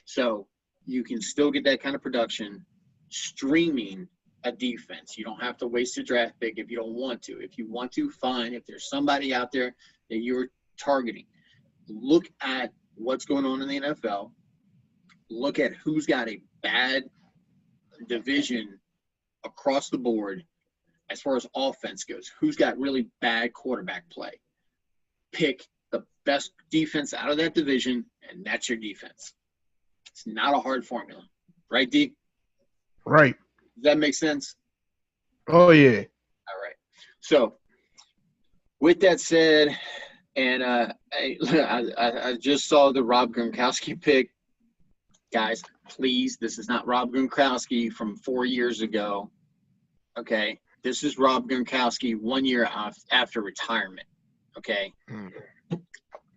So you can still get that kind of production streaming a defense. You don't have to waste a draft pick if you don't want to. If you want to, fine. If there's somebody out there that you're targeting, look at what's going on in the NFL. Look at who's got a bad division across the board as far as offense goes. Who's got really bad quarterback play? Pick the best defense out of that division, and that's your defense. It's not a hard formula. Right, D? Right. Does that make sense? Oh, yeah. All right. So, with that said, and I just saw the Rob Gronkowski pick. Guys, please, this is not Rob Gronkowski from 4 years ago. Okay? This is Rob Gronkowski 1 year after retirement. Okay?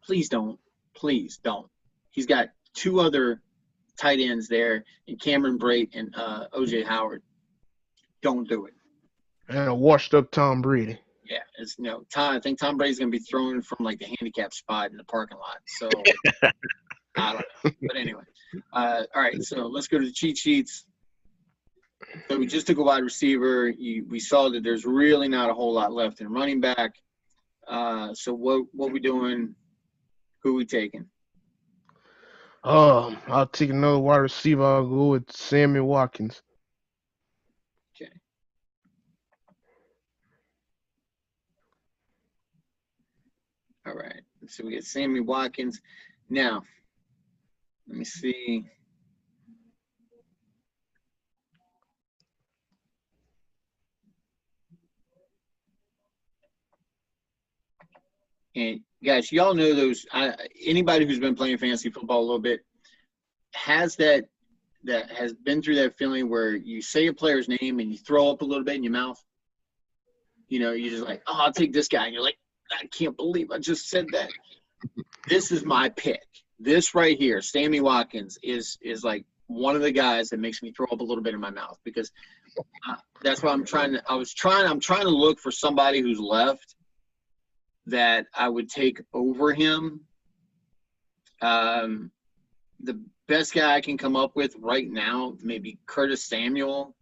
Please don't. Please don't. He's got two other tight ends there, and Cameron Brate and O.J. Howard. Don't do it. And a washed-up Tom Brady. Yeah, it's I think Tom Brady's gonna be thrown from like the handicap spot in the parking lot. So I don't know. But anyway, all right. So let's go to the cheat sheets. So we just took a wide receiver. We saw that there's really not a whole lot left in running back. So what we doing? Who we taking? I'll take another wide receiver. I'll go with Sammy Watkins. Okay. All right. So we get Sammy Watkins. Now, let me see. And guys, y'all know those. Anybody who's been playing fantasy football a little bit has that has been through that feeling where you say a player's name and you throw up a little bit in your mouth. You're just like, oh, I'll take this guy, and you're like, I can't believe I just said that. This is my pick. This right here, Sammy Watkins, is like one of the guys that makes me throw up a little bit in my mouth because that's what I'm trying to. I'm trying to look for somebody who's left that I would take over him. The best guy I can come up with right now, maybe Curtis Samuel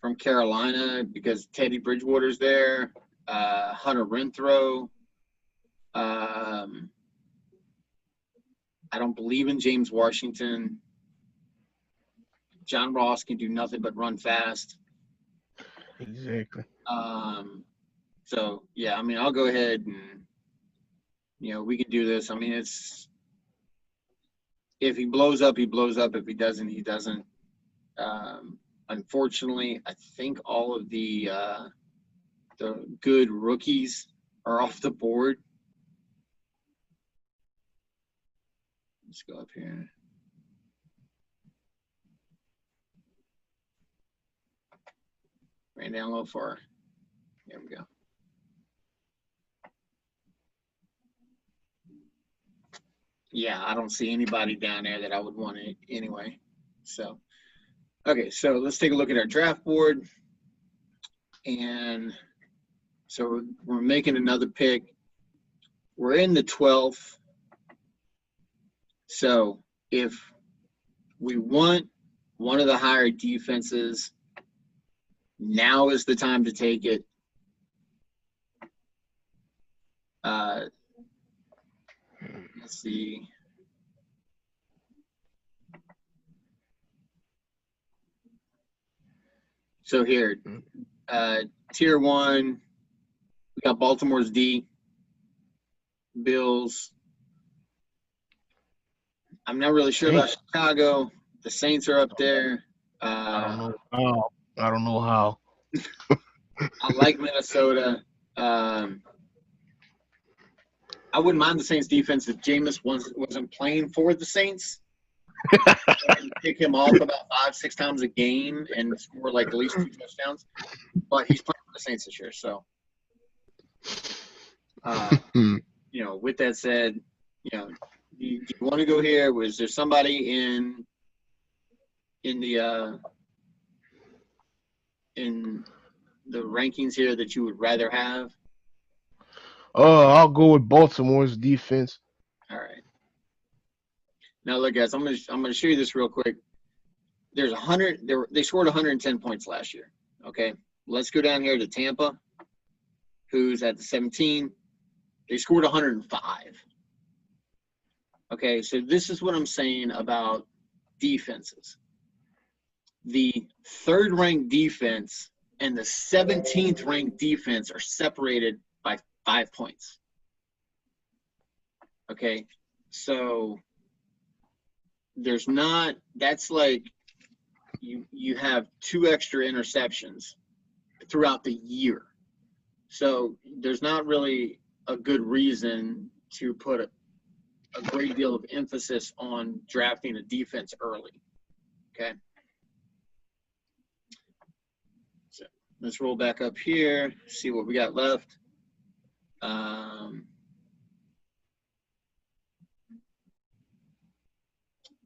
from Carolina because Teddy Bridgewater's there. Hunter Renfrow. I don't believe in James Washington. John Ross can do nothing but run fast. Exactly. So, yeah, I'll go ahead and, we can do this. It's – if he blows up, he blows up. If he doesn't, he doesn't. Unfortunately, I think all of the good rookies are off the board. Let's go up here. Ran down a little far. There we go. Yeah, I don't see anybody down there that I would want it anyway. So, okay, so let's take a look at our draft board. And so we're making another pick. We're in the 12th. So if we want one of the higher defenses, now is the time to take it. Let's see. So here, tier 1, we got Baltimore's D, Bills. I'm not really sure about Chicago. The Saints are up there. I don't know how. I like Minnesota. I wouldn't mind the Saints defense if Jameis wasn't playing for the Saints. Pick him off about 5-6 times a game and score like at least 2 touchdowns. But he's playing for the Saints this year, so You know, with that said, you know, do you want to go here? Was there somebody in the in the rankings here that you would rather have? I'll go with Baltimore's defense. All right. Now look, guys, I'm gonna show you this real quick. There's 100. They scored 110 points last year. Okay, let's go down here to Tampa, who's at the 17. They scored 105. Okay, so this is what I'm saying about defenses. The third-ranked defense and the 17th ranked defense are separated by 5 points. Okay, so there's not, that's like you have 2 extra interceptions throughout the year. So there's not really a good reason to put a great deal of emphasis on drafting a defense early. Okay. So let's roll back up here, see what we got left.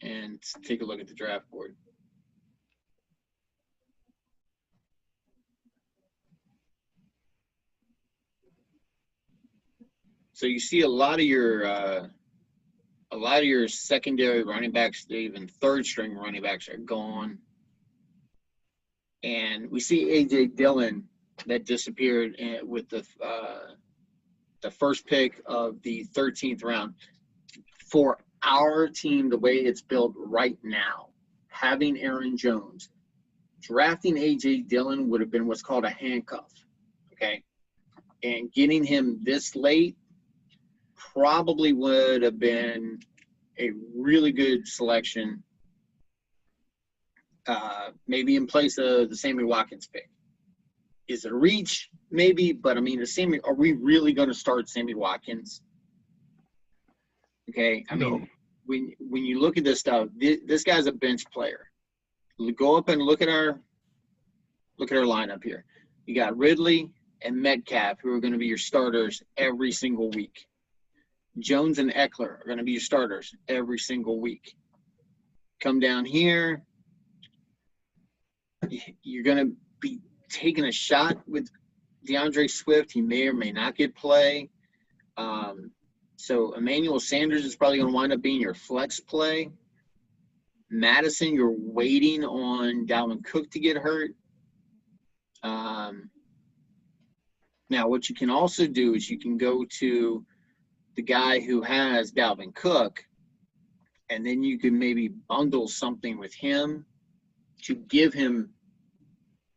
And take a look at the draft board. So you see a lot of your secondary running backs, even third string running backs are gone. And we see A.J. Dillon that disappeared with the first pick of the 13th round. For our team, the way it's built right now, having Aaron Jones, drafting A.J. Dillon would have been what's called a handcuff, okay? And getting him this late probably would have been a really good selection, maybe in place of the Sammy Watkins pick. Is it a reach? Maybe, but I mean, are we really going to start Sammy Watkins? Okay, I mean, when you look at this stuff, this guy's a bench player. Go up and look at our lineup here. You got Ridley and Metcalf, who are going to be your starters every single week. Jones and Eckler are going to be your starters every single week. Come down here, you're going to be taking a shot with DeAndre Swift. He may or may not get play. So Emmanuel Sanders is probably going to wind up being your flex play. Madison, you're waiting on Dalvin Cook to get hurt. Now, what you can also do is you can go to the guy who has Dalvin Cook, and then you can maybe bundle something with him to give him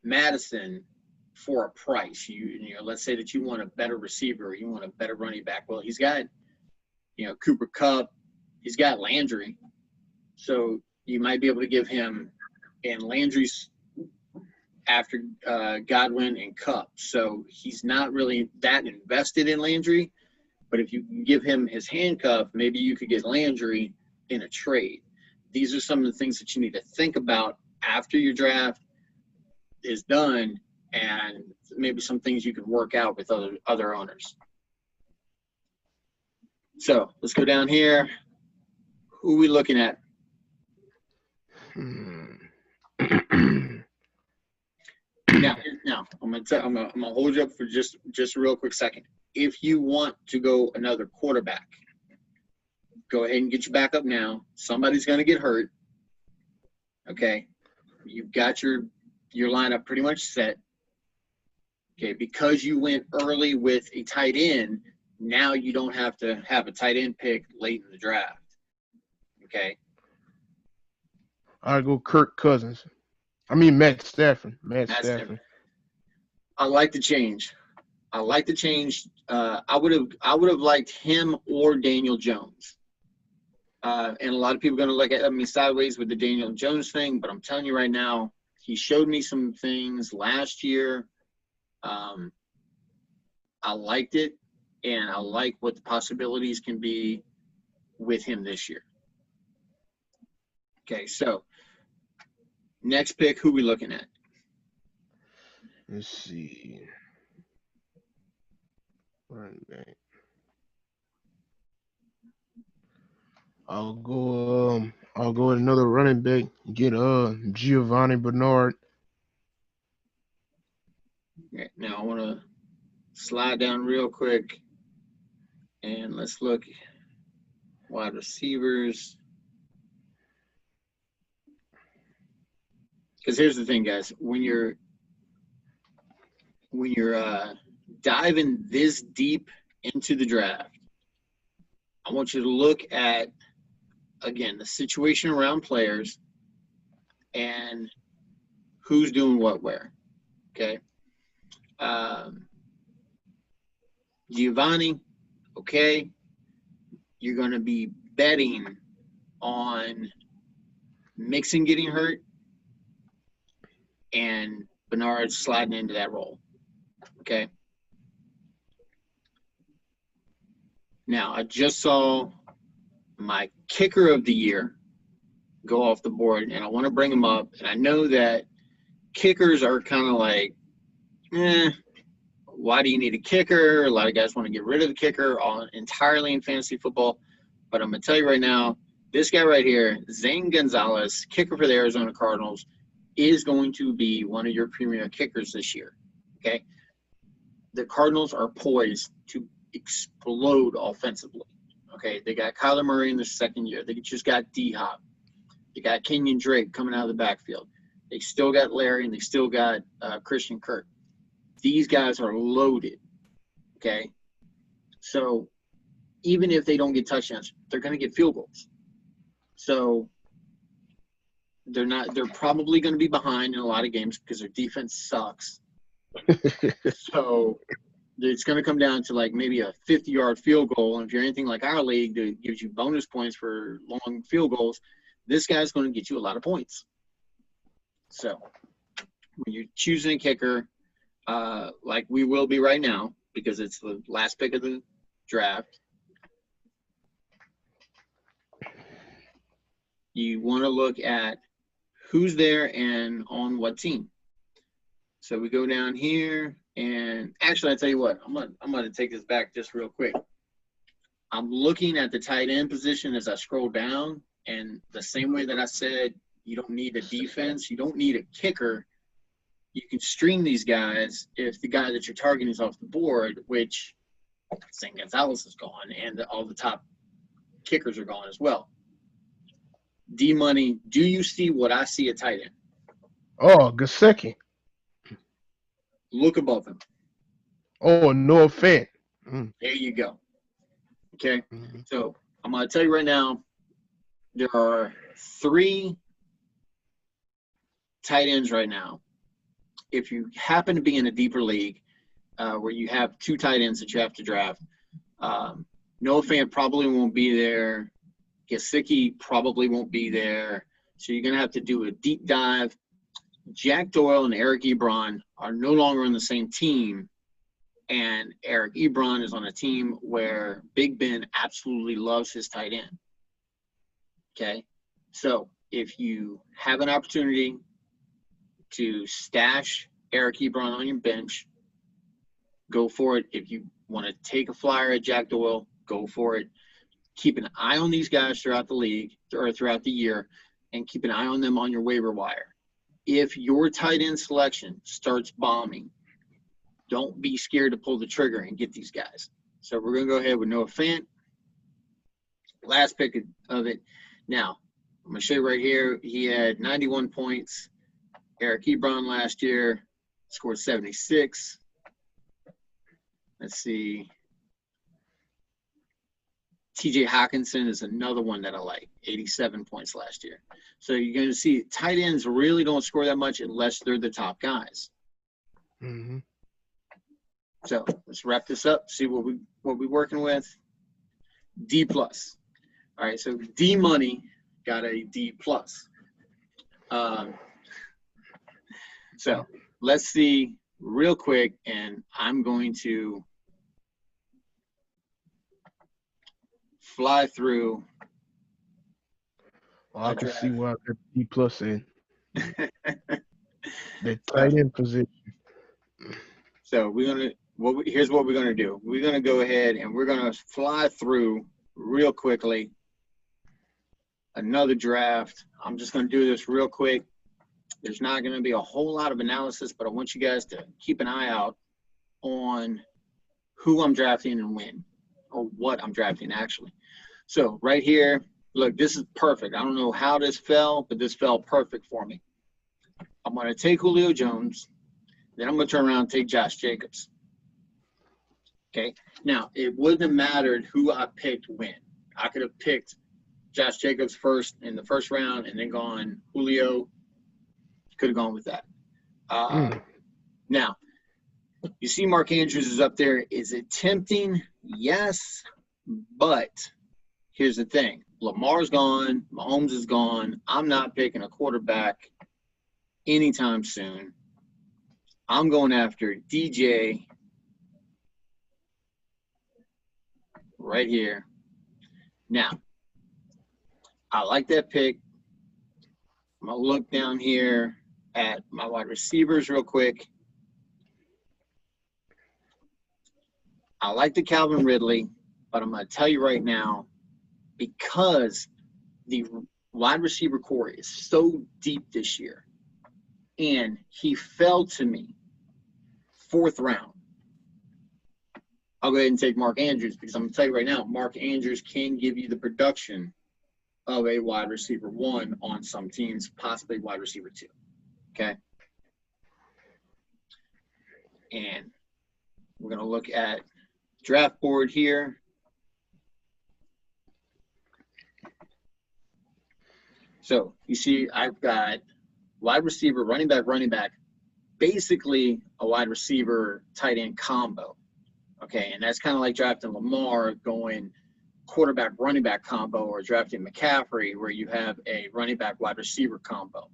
Madison for a price. You know, let's say that you want a better receiver, you want a better running back. Well, he's got, you know, Cooper Kupp, he's got Landry, so you might be able to give him, and Landry's after Godwin and Kupp, so he's not really that invested in Landry. But if you can give him his handcuff, maybe you could get Landry in a trade. These are some of the things that you need to think about after your draft is done, and maybe some things you can work out with other owners. So let's go down here. Who are we looking at? Now I'm gonna hold you up for just a real quick second. If you want to go another quarterback, go ahead and get your backup now. Somebody's going to get hurt. Okay, you've got your lineup pretty much set. Okay, because you went early with a tight end, now you don't have to have a tight end pick late in the draft. Okay. I go Kirk Cousins. I mean Matt Stafford. Matt Stafford. I like the change. I would have liked him or Daniel Jones. And a lot of people are going to look at me sideways with the Daniel Jones thing, but I'm telling you right now, he showed me some things last year. I liked it, and I like what the possibilities can be with him this year. Okay, so next pick, who are we looking at? Let's see. Running back. I'll go with another running back. Get Giovanni Bernard. Okay, now I want to slide down real quick and let's look wide receivers. Because here's the thing, guys. When you're diving this deep into the draft, I want you to look at, again, the situation around players and who's doing what where. Okay. Giovanni, okay. You're going to be betting on Mixon getting hurt and Bernard sliding into that role. Okay. Now, I just saw my kicker of the year go off the board, and I want to bring him up. And I know that kickers are kind of like, why do you need a kicker? A lot of guys want to get rid of the kicker entirely in fantasy football. But I'm going to tell you right now, this guy right here, Zane Gonzalez, kicker for the Arizona Cardinals, is going to be one of your premier kickers this year. Okay? The Cardinals are poised to explode offensively. Okay? They got Kyler Murray in the second year. They just got D-Hop. They got Kenyon Drake coming out of the backfield. They still got Larry, and they still got Christian Kirk. These guys are loaded. Okay? So even if they don't get touchdowns, they're going to get field goals. So they're probably going to be behind in a lot of games because their defense sucks. So it's going to come down to like maybe a 50-yard field goal. And if you're anything like our league that gives you bonus points for long field goals, this guy's going to get you a lot of points. So when you're choosing a kicker, like we will be right now because it's the last pick of the draft, you want to look at who's there and on what team. So we go down here, and actually, I tell you what, I'm gonna take this back just real quick. I'm looking at the tight end position as I scroll down, and the same way that I said you don't need a defense, you don't need a kicker. You can stream these guys if the guy that you're targeting is off the board, which St. Gonzalez is gone, and all the top kickers are gone as well. D-Money, do you see what I see at tight end? Oh, Gasecki. Look above him. Oh, Noah Fant. There you go. Okay? Mm-hmm. So I'm going to tell you right now, there are 3 tight ends right now. If you happen to be in a deeper league where you have 2 tight ends that you have to draft, Noah Fant probably won't be there. Gesicki probably won't be there. So you're going to have to do a deep dive. Jack Doyle and Eric Ebron are no longer on the same team. And Eric Ebron is on a team where Big Ben absolutely loves his tight end. Okay? So if you have an opportunity to stash Eric Ebron on your bench, go for it. If you want to take a flyer at Jack Doyle, go for it. Keep an eye on these guys throughout the league or throughout the year, and keep an eye on them on your waiver wire. If your tight end selection starts bombing, don't be scared to pull the trigger and get these guys. So we're going to go ahead with Noah Fant. Last pick of it. Now, I'm going to show you right here. He had 91 points. Eric Ebron last year scored 76. Let's see. TJ Hawkinson is another one that I like, 87 points last year. So you're going to see tight ends really don't score that much unless they're the top guys. Mm-hmm. So let's wrap this up, see what we're working with. D+. All right, so D-Money got a D+. So let's see real quick, and I'm going to fly through. Well, I can see why I got D+ in. The tight end position. So here's what we're gonna do. We're gonna go ahead and we're gonna fly through real quickly another draft. I'm just going to do this real quick. There's not going to be a whole lot of analysis, but I want you guys to keep an eye out on who I'm drafting and when, or what I'm drafting actually. So right here, look, this is perfect. I don't know how this fell, but this fell perfect for me. I'm going to take Julio Jones. Then I'm going to turn around and take Josh Jacobs. Okay. Now, it wouldn't have mattered who I picked when. I could have picked Josh Jacobs first in the first round and then gone Julio. Could have gone with that. Now, you see Mark Andrews is up there. Is it tempting? Yes. But here's the thing. Lamar's gone. Mahomes is gone. I'm not picking a quarterback anytime soon. I'm going after DJ right here. Now, I like that pick. I'm going to look down here at my wide receivers real quick. I like the Calvin Ridley, but I'm going to tell you right now, because the wide receiver core is so deep this year, and he fell to me 4th round, I'll go ahead and take Mark Andrews, because I'm going to tell you right now, Mark Andrews can give you the production of a wide receiver 1 on some teams, possibly wide receiver 2. Okay? And we're going to look at draft board here. So you see I've got wide receiver, running back, basically a wide receiver tight end combo. Okay, and that's kind of like drafting Lamar, going quarterback running back combo, or drafting McCaffrey where you have a running back wide receiver combo.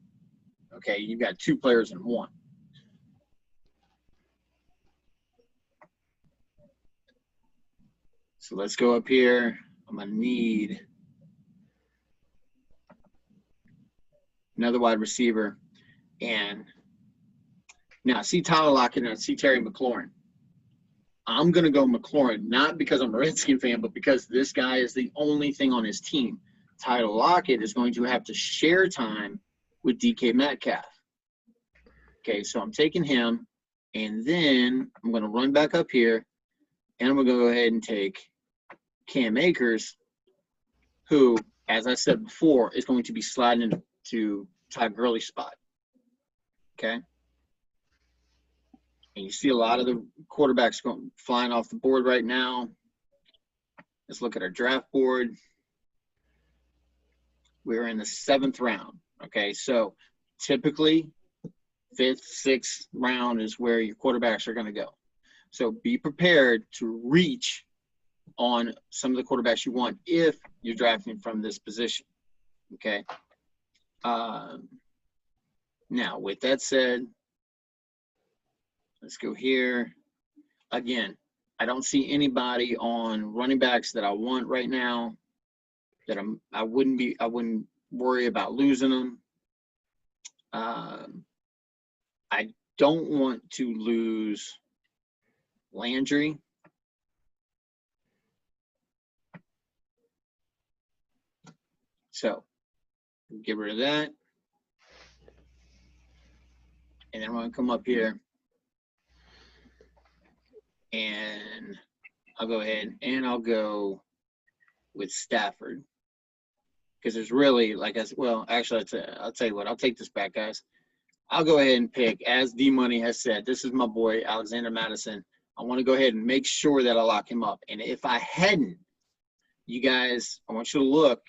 Okay, you've got 2 players in one. So let's go up here. I'm going to need another wide receiver. And now, see Tyler Lockett and I see Terry McLaurin. I'm going to go McLaurin, not because I'm a Redskin fan, but because this guy is the only thing on his team. Tyler Lockett is going to have to share time with DK Metcalf. Okay, so I'm taking him, and then I'm going to run back up here, and I'm going to go ahead and take Cam Akers, who, as I said before, is going to be sliding into Todd Gurley's spot. Okay? And you see a lot of the quarterbacks flying off the board right now. Let's look at our draft board. We're in the 7th round. Okay, so typically 5th, 6th round is where your quarterbacks are going to go. So be prepared to reach on some of the quarterbacks you want if you're drafting from this position. Okay. Now, with that said, let's go here. Again, I don't see anybody on running backs that I want right now that I wouldn't worry about losing them. I don't want to lose Landry. So get rid of that. And then I'm going to come up here and I'll go ahead and I'll go with Stafford. Because there's really, like I said, well, actually, I'll tell you what, I'll take this back, guys. I'll go ahead and pick, as D-Money has said, this is my boy, Alexander Mattison. I want to go ahead and make sure that I lock him up. And if I hadn't, you guys, I want you to look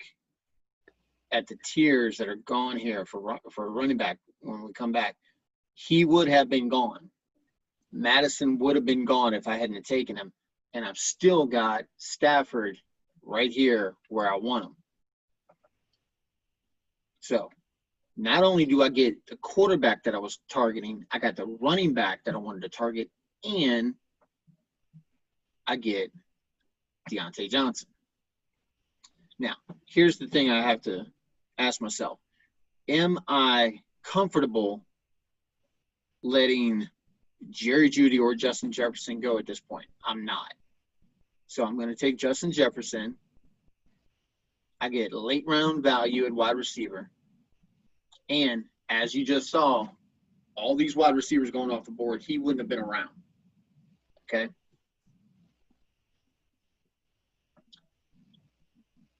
at the tiers that are gone here for running back when we come back. He would have been gone. Madison would have been gone if I hadn't taken him. And I've still got Stafford right here where I want him. So not only do I get the quarterback that I was targeting, I got the running back that I wanted to target, and I get Deontay Johnson. Now, here's the thing I have to ask myself. Am I comfortable letting Jerry Jeudy or Justin Jefferson go at this point? I'm not. So I'm going to take Justin Jefferson. I get late round value at wide receiver. And as you just saw, all these wide receivers going off the board, he wouldn't have been around. Okay.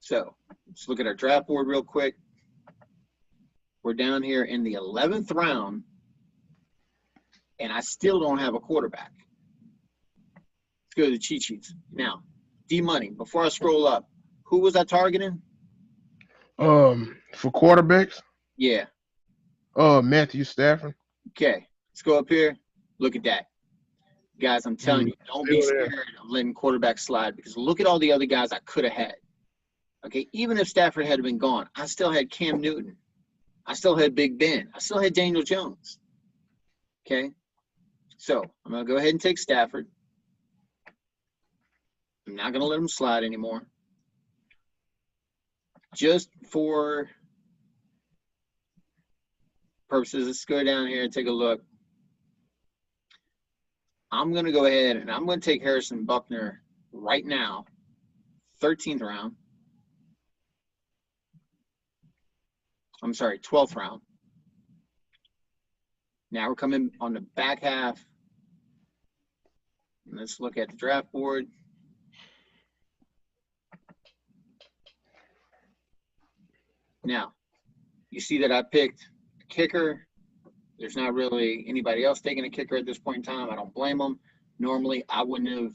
So let's look at our draft board real quick. We're down here in the 11th round, and I still don't have a quarterback. Let's go to the cheat sheets. Now, D-Money, before I scroll up, who was I targeting? For quarterbacks, Yeah. Matthew Stafford. Okay. Let's go up here. Look at that. Guys, I'm telling you, don't be Still there. scared of letting quarterbacks slide, because look at all the other guys I could have had. Okay, even if Stafford had been gone, I still had Cam Newton. I still had Big Ben. I still had Daniel Jones. Okay, so I'm going to go ahead and take Stafford. I'm not going to let him slide anymore. Just for purposes, let's go down here and take a look. I'm going to go ahead and I'm going to take Harrison Buckner right now, 13th round. I'm sorry, 12th round. Now we're coming on the back half. Let's look at the draft board. Now, you see that I picked a kicker. There's not really anybody else taking a kicker at this point in time. I don't blame them. Normally, I wouldn't have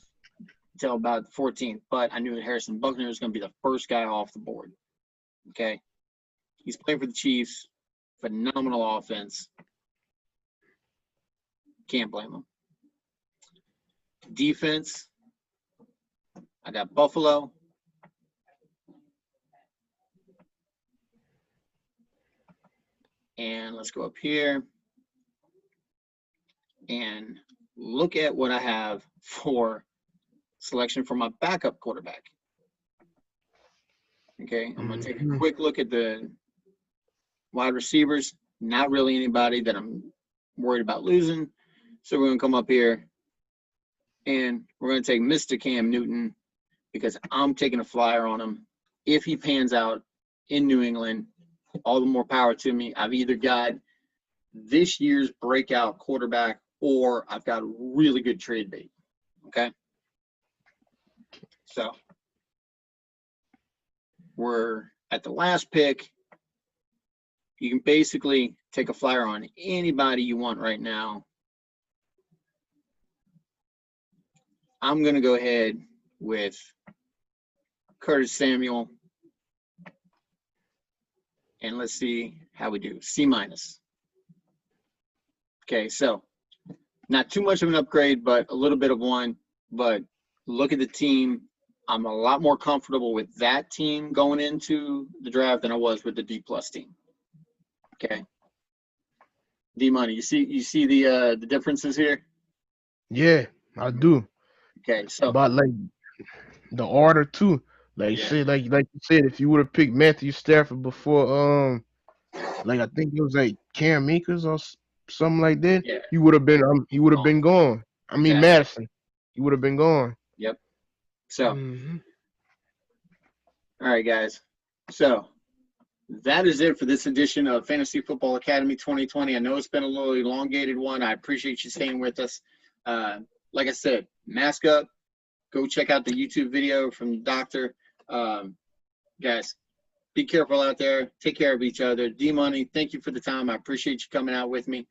until about the 14th, but I knew that Harrison Buckner was going to be the first guy off the board. Okay? He's playing for the Chiefs. Phenomenal offense. Can't blame him. Defense, I got Buffalo. And let's go up here and look at what I have for selection for my backup quarterback. Okay, I'm going to take a quick look at the wide receivers. Not really anybody that I'm worried about losing. So we're going to come up here and we're going to take Mr. Cam Newton because I'm taking a flyer on him. If he pans out in New England, all the more power to me. I've either got this year's breakout quarterback or I've got a really good trade bait. Okay. So we're at the last pick. You can basically take a flyer on anybody you want right now. I'm going to go ahead with Curtis Samuel. And let's see how we do. C-. Okay, so not too much of an upgrade, but a little bit of one. But look at the team. I'm a lot more comfortable with that team going into the draft than I was with the D+ team. Okay. D-Money, you see the differences here? Yeah, I do. Okay, so But like the order too. Like yeah. say like you said, if you would have picked Matthew Stafford before like I think it was like Cam Akers or something like that, Yeah. he would have been gone. I mean Exactly. Madison. He would have been gone. Yep. So all right, guys. So that is it for this edition of Fantasy Football Academy 2020. I know it's been a little elongated one. I appreciate you staying with us. Like I said, mask up. Go check out the YouTube video from the doctor. Guys, be careful out there. Take care of each other. D-Money, thank you for the time. I appreciate you coming out with me.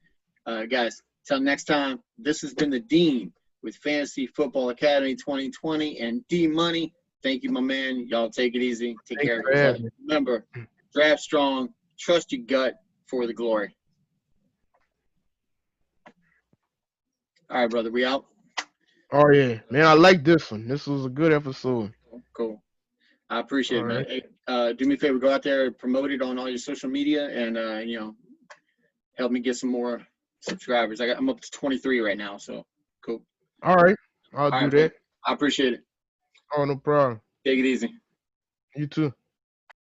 Guys, till next time, this has been the Dean with Fantasy Football Academy 2020 and D-Money. Thank you, my man. Y'all take it easy. Take care of each other. Remember, draft strong. Trust your gut for the glory. All right, brother. We out. Oh yeah, man, I like this one. This was a good episode. Cool. I appreciate it, All man. right. Hey, do me a favor, go out there, promote it on all your social media, and help me get some more subscribers. I'm up to 23 right now, so cool. All right, I'll All do right, that. I appreciate it. Oh, no problem. Take it easy. You too.